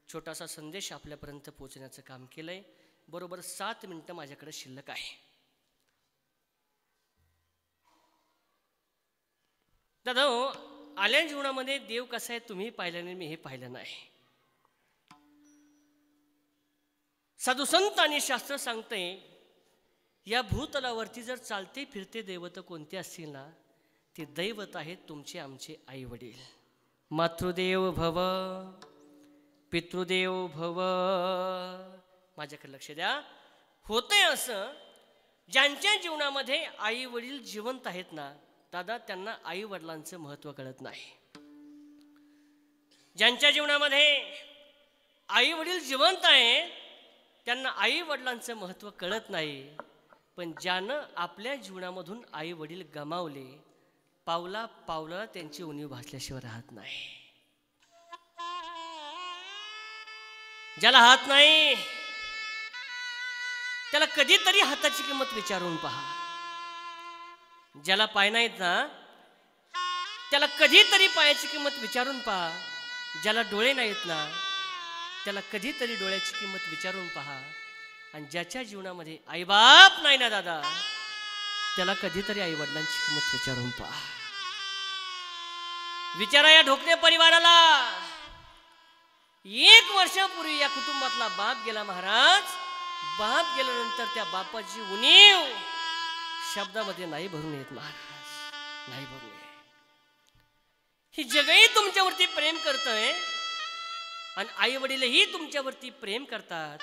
छोटासा संदेश आपल्यापर्यंत पोहोचण्याचं काम केलंय. बरोबर 7 मिनिटं माझ्याकडे शिल्लक आहे. दादा आल्या जीवनामध्ये देव कसा आहे तुम्ही पाहिलं नाही, मी हे पाहिलं नाही. साधू संत आणि शास्त्र सांगते या भूतलावरती जर चालते फिरते दैवत कोणते असतील ना, ते दैवत आहेत तुमचे आमचे आई वडील. मातृदेव भव पितृदेव भव. माझ्याकडे लक्ष द्या. होतंय असं ज्यांच्या जीवनामध्ये आई वडील जिवंत आहेत ना दादा, त्यांना आई वडिलांचं महत्त्व कळत नाही. ज्यांच्या जीवनामध्ये आई वडील जिवंत आहेत त्यांना आई वडिलांचं महत्त्व कळत नाही. पण ज्यानं आपल्या जीवनामधून आई वडील गमावले, पावला पावला त्यांची उणीव भासल्याशिवाय राहत नाही. ज्याला हात नाही त्याला कधीतरी हाताची किंमत विचारून पहा. ज्याला पाय नाहीत ना त्याला कधीतरी पायाची किंमत विचारून पहा. ज्याला डोळे नाहीत ना त्याला कधीतरी डोळ्याची किंमत विचारून पहा. आणि ज्याच्या जीवनामध्ये आईबाप नाही ना दादा, त्याला कधीतरी आई वडिलांची किंमत विचारून पहा. विचारा या ढोकणे परिवाराला. 1 वर्षापूर्वी या कुटुंबातला बाप गेला महाराज. बाप गेल्यानंतर त्या बापाची उणीव शब्दामध्ये नाही भरून येत महाराज, नाही भरून येत. ही जगही तुमच्यावरती प्रेम करतंय आणि आई वडीलही तुमच्यावरती प्रेम करतात.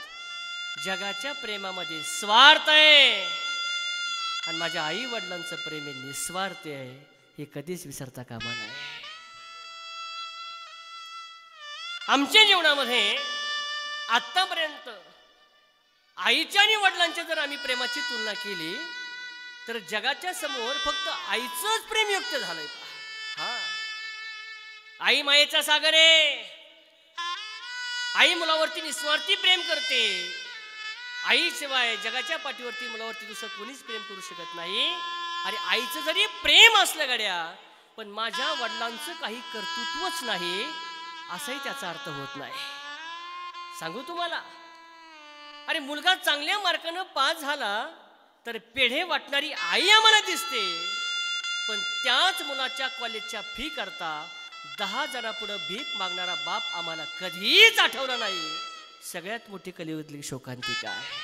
जगाच्या प्रेमामध्ये स्वार्थ आहे आणि माझ्या आई वडिलांचं प्रेम हे निस्वार्थ आहे, हे कधीच विसरता कामा नये. आमच्या जीवनामध्ये आतापर्यंत आईच्या आणि वडिलांच्या जर आम्ही प्रेमाची तुलना केली तर जगाच्या समोर फक्त आईचंच प्रेम व्यक्त झालंय. हा, आई मायेचा सागर आहे. आई मुलावरती निस्वार्थी प्रेम करते. आईशिवाय जगाच्या पाठीवरती मुलावरती दुसरं कोणीच प्रेम करू शकत नाही. अरे आईचं जरी प्रेम असलं गड्या, पण माझ्या वडिलांचं काही कर्तृत्वच नाही असाही त्याचा अर्थ होत नाही. सांगू तुम्हाला, अरे मुलगा चांगल्या मार्कानं पास झाला तर पेढे वाटणारी आई आम्हाला दिसते, पण त्याच मुलाच्या कॉलेजच्या फी करता 10 जणांपुढे भीक मागणारा बाप आम्हाला कधीच आठवला नाही. सगळ्यात मोठी कलियुगातली शोकांतिका आहे,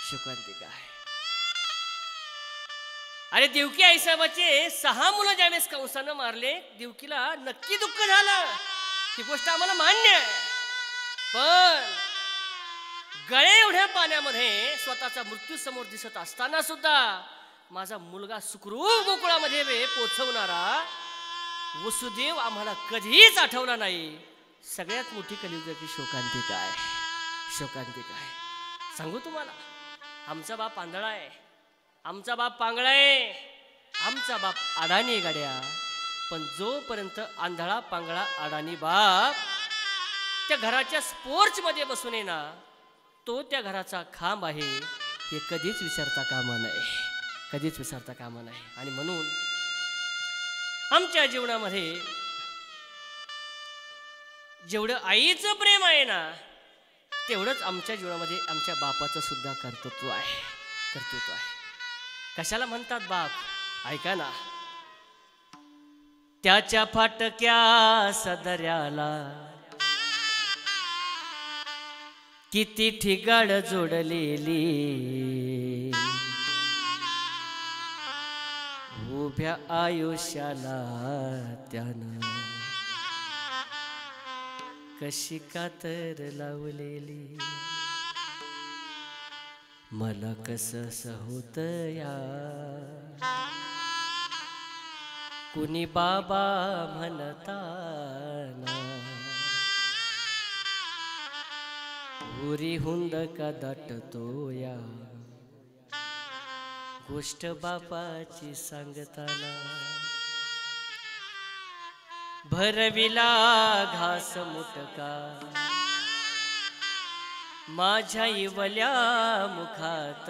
शोकांतिका आहे. अरे देवकी आईसाहेबाचे 6 मुलं ज्यावेळेस कंसानं मारले, देवकीला नक्की दुःख झालं, ही गोष्ट आम्हाला मान्य आहे. पण गळे एवढ्या पाण्यामध्ये स्वतःचा मृत्यू समोर दिसत असताना सुद्धा माझा मुलगा सुखरूप गोकुळामध्ये पोचवणारा वसुदेव आम्हाला कधीच आठवला नाही. सगळ्यात मोठी कलियुगाची शोकांतिका आहे, शोकांतिका आहे. सांगू तुम्हाला, आमचा बाप आंधळा आहे, आमचा बाप पांगळा आहे, आमचा बाप अडाणी गाड्या. पण जोपर्यंत आंधळा पांगळा अडाणी बाप त्या घराच्या स्पोर्च मध्ये बसून आहे ना, तो त्या घराचा खांब आहे, हे कधीच विसरता कामा नये, कधीच विसरता कामा नये. आणि म्हणून आमच्या जीवनामध्ये जेवढं आईचं प्रेम आहे ना, तेवढंच आमच्या जीवनामध्ये आमच्या बापाचं सुद्धा कर्तृत्व आहे, कर्तृत्व आहे. कशाला म्हणतात बाप? ऐका ना, त्याच्या फाटक्या सदऱ्याला किती ठिगाड जोडलेली, उभ्या आयुष्याला त्यानं कशी कातर लावलेली. मला कसं होतया कुणी बाबा म्हणताना उरी हुंद का दाटतो या गोष्ट बापाची सांगताना भरविला घास मुटका माझ्या इवल्या मुखात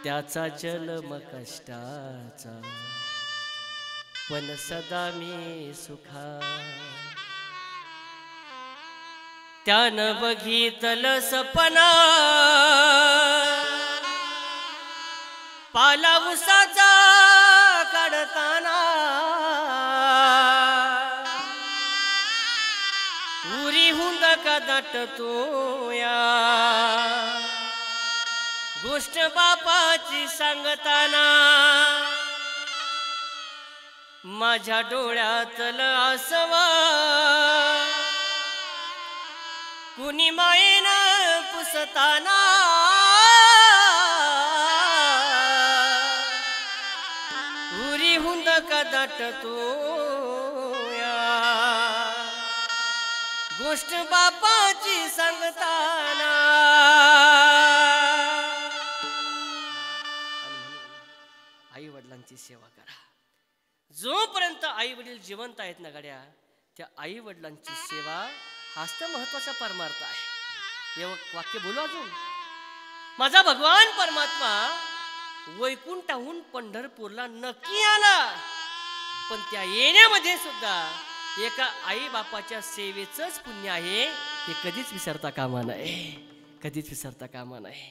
त्याचा जन्म कष्टाचा पण सदा मी सुखा त्यानं बघितलं सपना पाला उसाचा काढताना उरी हुंद का दाटतो या गोष्ट बापाची सांगताना माझ्या डोळ्यातलं आसवा कुणी मायेनं पुसताना उरी हुंद का दाटतो या गोष्ट बापाची सांगताना आई वडिलांची सेवा करा. जोपर्यंत आई वडील जिवंत आहेत ना गड्या, त्या आई वडिलांची सेवा हाच तर महत्वाचा परमार्थ आहे. हे वाक्य बोलू अजून. माझा भगवान परमात्मा वैकुंठाहून पंढरपूरला नक्की आला, पण त्या येण्यामध्ये सुद्धा एका आई बापाच्या सेवेचंच पुण्य आहे. हे कधीच विसरता कामा नये, कधीच विसरता कामा नये.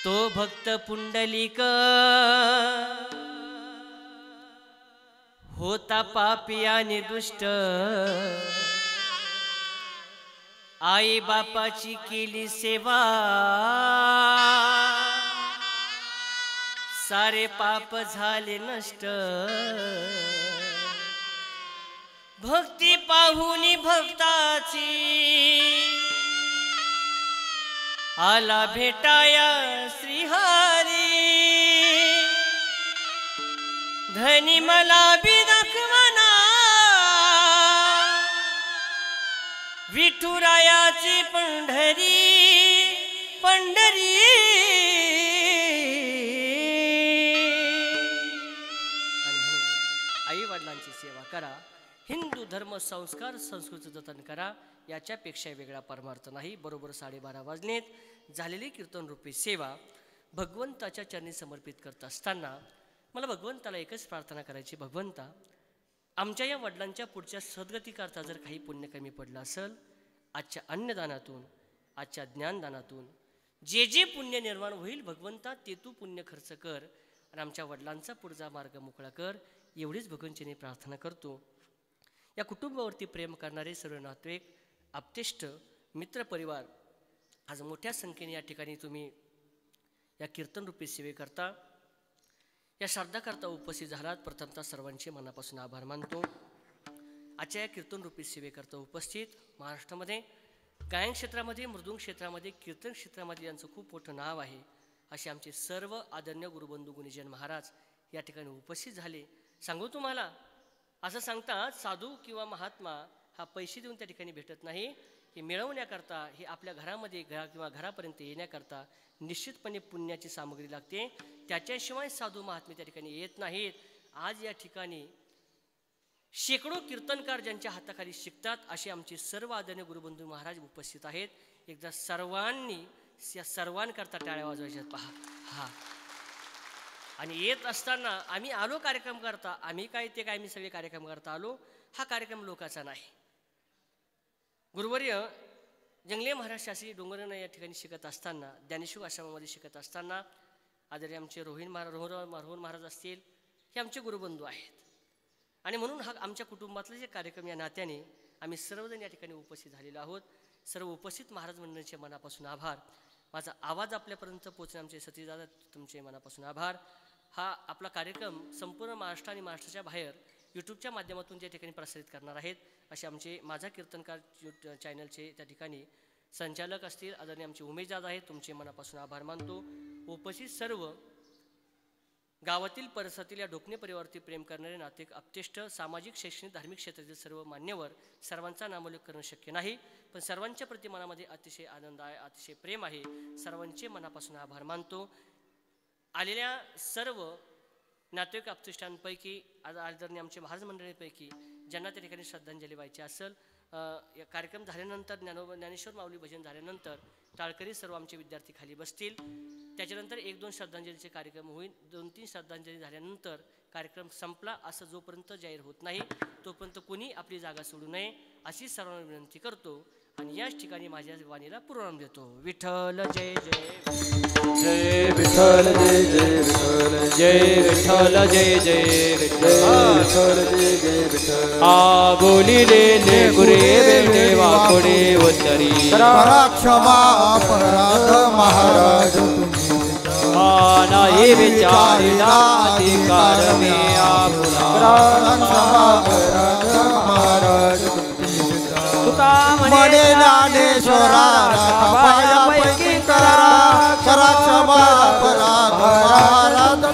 तो भक्त पुंडलिक होता पापी आणि दुष्ट, आई बापाची केली सेवा, सारे पाप झाले नष्ट. भक्ती पाहुनी भक्ताची आला भेटाया श्रीहरी, धनी मला बी दाखवना विठुरायाची पंढरी पंढरी. आई वडिलांची सेवा करा, हिंदू धर्म संस्कार संस्कृतीचं जतन करा. याच्यापेक्षा वेगळा परमार्थ नाही. बरोबर 12:30 वाजलेत. झालेली कीर्तन रूपी सेवा भगवंताच्या चरणी समर्पित करत असताना मला भगवंताला एकच प्रार्थना करायची. भगवंता, आमच्या या वडिलांच्या पुढच्या सद्गतीकरता जर काही पुण्य कमी पडलं असेल, आजच्या अन्नदानातून, आजच्या ज्ञानदानातून जे जे पुण्य निर्माण होईल भगवंता, ते तू पुण्य खर्च कर आणि आमच्या वडिलांचा पुढचा मार्ग मोकळा कर. एवढीच भगवंताची प्रार्थना करतो. या कुटुंबावरती प्रेम करणारे सर्व नातेवाईक, आप्तेष्ट, मित्रपरिवार आज मोठ्या संख्येने या ठिकाणी तुम्ही या कीर्तनरूपी सेवेकरता, या श्राद्धाकरता उपस्थित झालात. प्रथमतः सर्वांचे मनापासून आभार मानतो. आजच्या या कीर्तनरूपी सेवेकरता उपस्थित महाराष्ट्रामध्ये गायन क्षेत्रामध्ये, मृदुंग क्षेत्रामध्ये, कीर्तन क्षेत्रामध्ये यांचं खूप मोठं नाव आहे. असे आमचे सर्व आदरणीय गुरुबंधू गुणीजन महाराज या ठिकाणी उपस्थित झाले. सांगू तुम्हाला, असं सांगतात साधू किंवा महात्मा हा पैसे देऊन त्या ठिकाणी भेटत नाही. हे मिळवण्याकरता, हे आपल्या घरामध्ये किंवा घरापर्यंत येण्याकरता निश्चितपणे पुण्याची सामग्री लागते. त्याच्याशिवाय साधू महात्मे त्या ठिकाणी येत नाहीत. आज या ठिकाणी शेकडो कीर्तनकार ज्यांच्या हाताखाली शिकतात असे आमचे सर्व आदरणीय गुरुबंधू महाराज उपस्थित आहेत. एकदा सर्वांनी या सर्वांकरता टाळ्या वाजवायच्यात पहा. हा, आणि येत असताना आम्ही आलो कार्यक्रम करता, आम्ही सगळे कार्यक्रम करता आलो. हा कार्यक्रम लोकाचा नाही. गुरुवर्य जंगले महाराज शास्त्री डोंगरनं या ठिकाणी शिकत असताना, ज्ञानेश्वर आश्रमामध्ये शिकत असताना आदरणीय आमचे रोहन महाराज असतील, हे आमचे गुरुबंधू आहेत. आणि म्हणून हा आमच्या कुटुंबातले जे कार्यक्रम या नात्याने आम्ही सर्वजण या ठिकाणी उपस्थित झालेलो आहोत. सर्व उपस्थित महाराज मंडळींचे मनापासून आभार. माझा आवाज आपल्यापर्यंत पोहोचणे आमचे सतीशदादा तुमचे मनापासून आभार. हा आपला कार्यक्रम संपूर्ण महाराष्ट्र आणि महाराष्ट्राच्या बाहेर यूट्यूबच्या माध्यमातून ज्या ठिकाणी प्रसारित करणार आहेत असे आमचे माझा कीर्तनकार चॅनलचे त्या ठिकाणी संचालक असतील आदरणीय आमचे उमेशदादा आहेत. तुमचे मनापासून आभार मानतो. उपस्थित सर्व गावातील परिसरातील या ढोकणे परिवारावरती प्रेम करणारे नातेक अपतेष्ट सामाजिक शैक्षणिक धार्मिक क्षेत्रातील सर्व मान्यवर सर्वांचा नामोल्लेख करणं शक्य नाही, पण सर्वांच्या प्रति मनामध्ये अतिशय आनंद आहे, अतिशय प्रेम आहे. सर्वांचे मनापासून आभार मानतो. आलेल्या सर्व नातेवाईक अपतेष्टांपैकी आदरणीय आमचे महाराज मंडळीपैकी ज्यांना त्या ठिकाणी श्रद्धांजली व्हायची असेल या कार्यक्रम झाल्यानंतर ज्ञानेश्वर माऊली भजन झाल्यानंतर टाळकरी सर्व आमचे विद्यार्थी खाली बसतील. त्याच्यानंतर 1-2 श्रद्धांजलीचे कार्यक्रम होईल. 2-3 श्रद्धांजली झाल्यानंतर कार्यक्रम संपला असं जोपर्यंत जाहीर होत नाही तोपर्यंत कोणी आपली जागा सोडू नये अशी सर्वांना विनंती करतो आणि याच ठिकाणी माझ्या वाणीला पूर्णाम देतो. विठ्ठल जय जय जय विठ्ठल जय जय विठ्ठल जय विठ्ठल जय जय विठ्ठल जय जय विठ्ठल आ बोलिले ने गुरे बेटे वाकोडे वतरी करा क्षमा अपराध महाराज हा नाही विचारिला अधिकार मी आपला करा क्षमा अपराध महाराज म्हणे ज्ञानेश्वरा पायापैकी करा क्षमा अपराध महाराज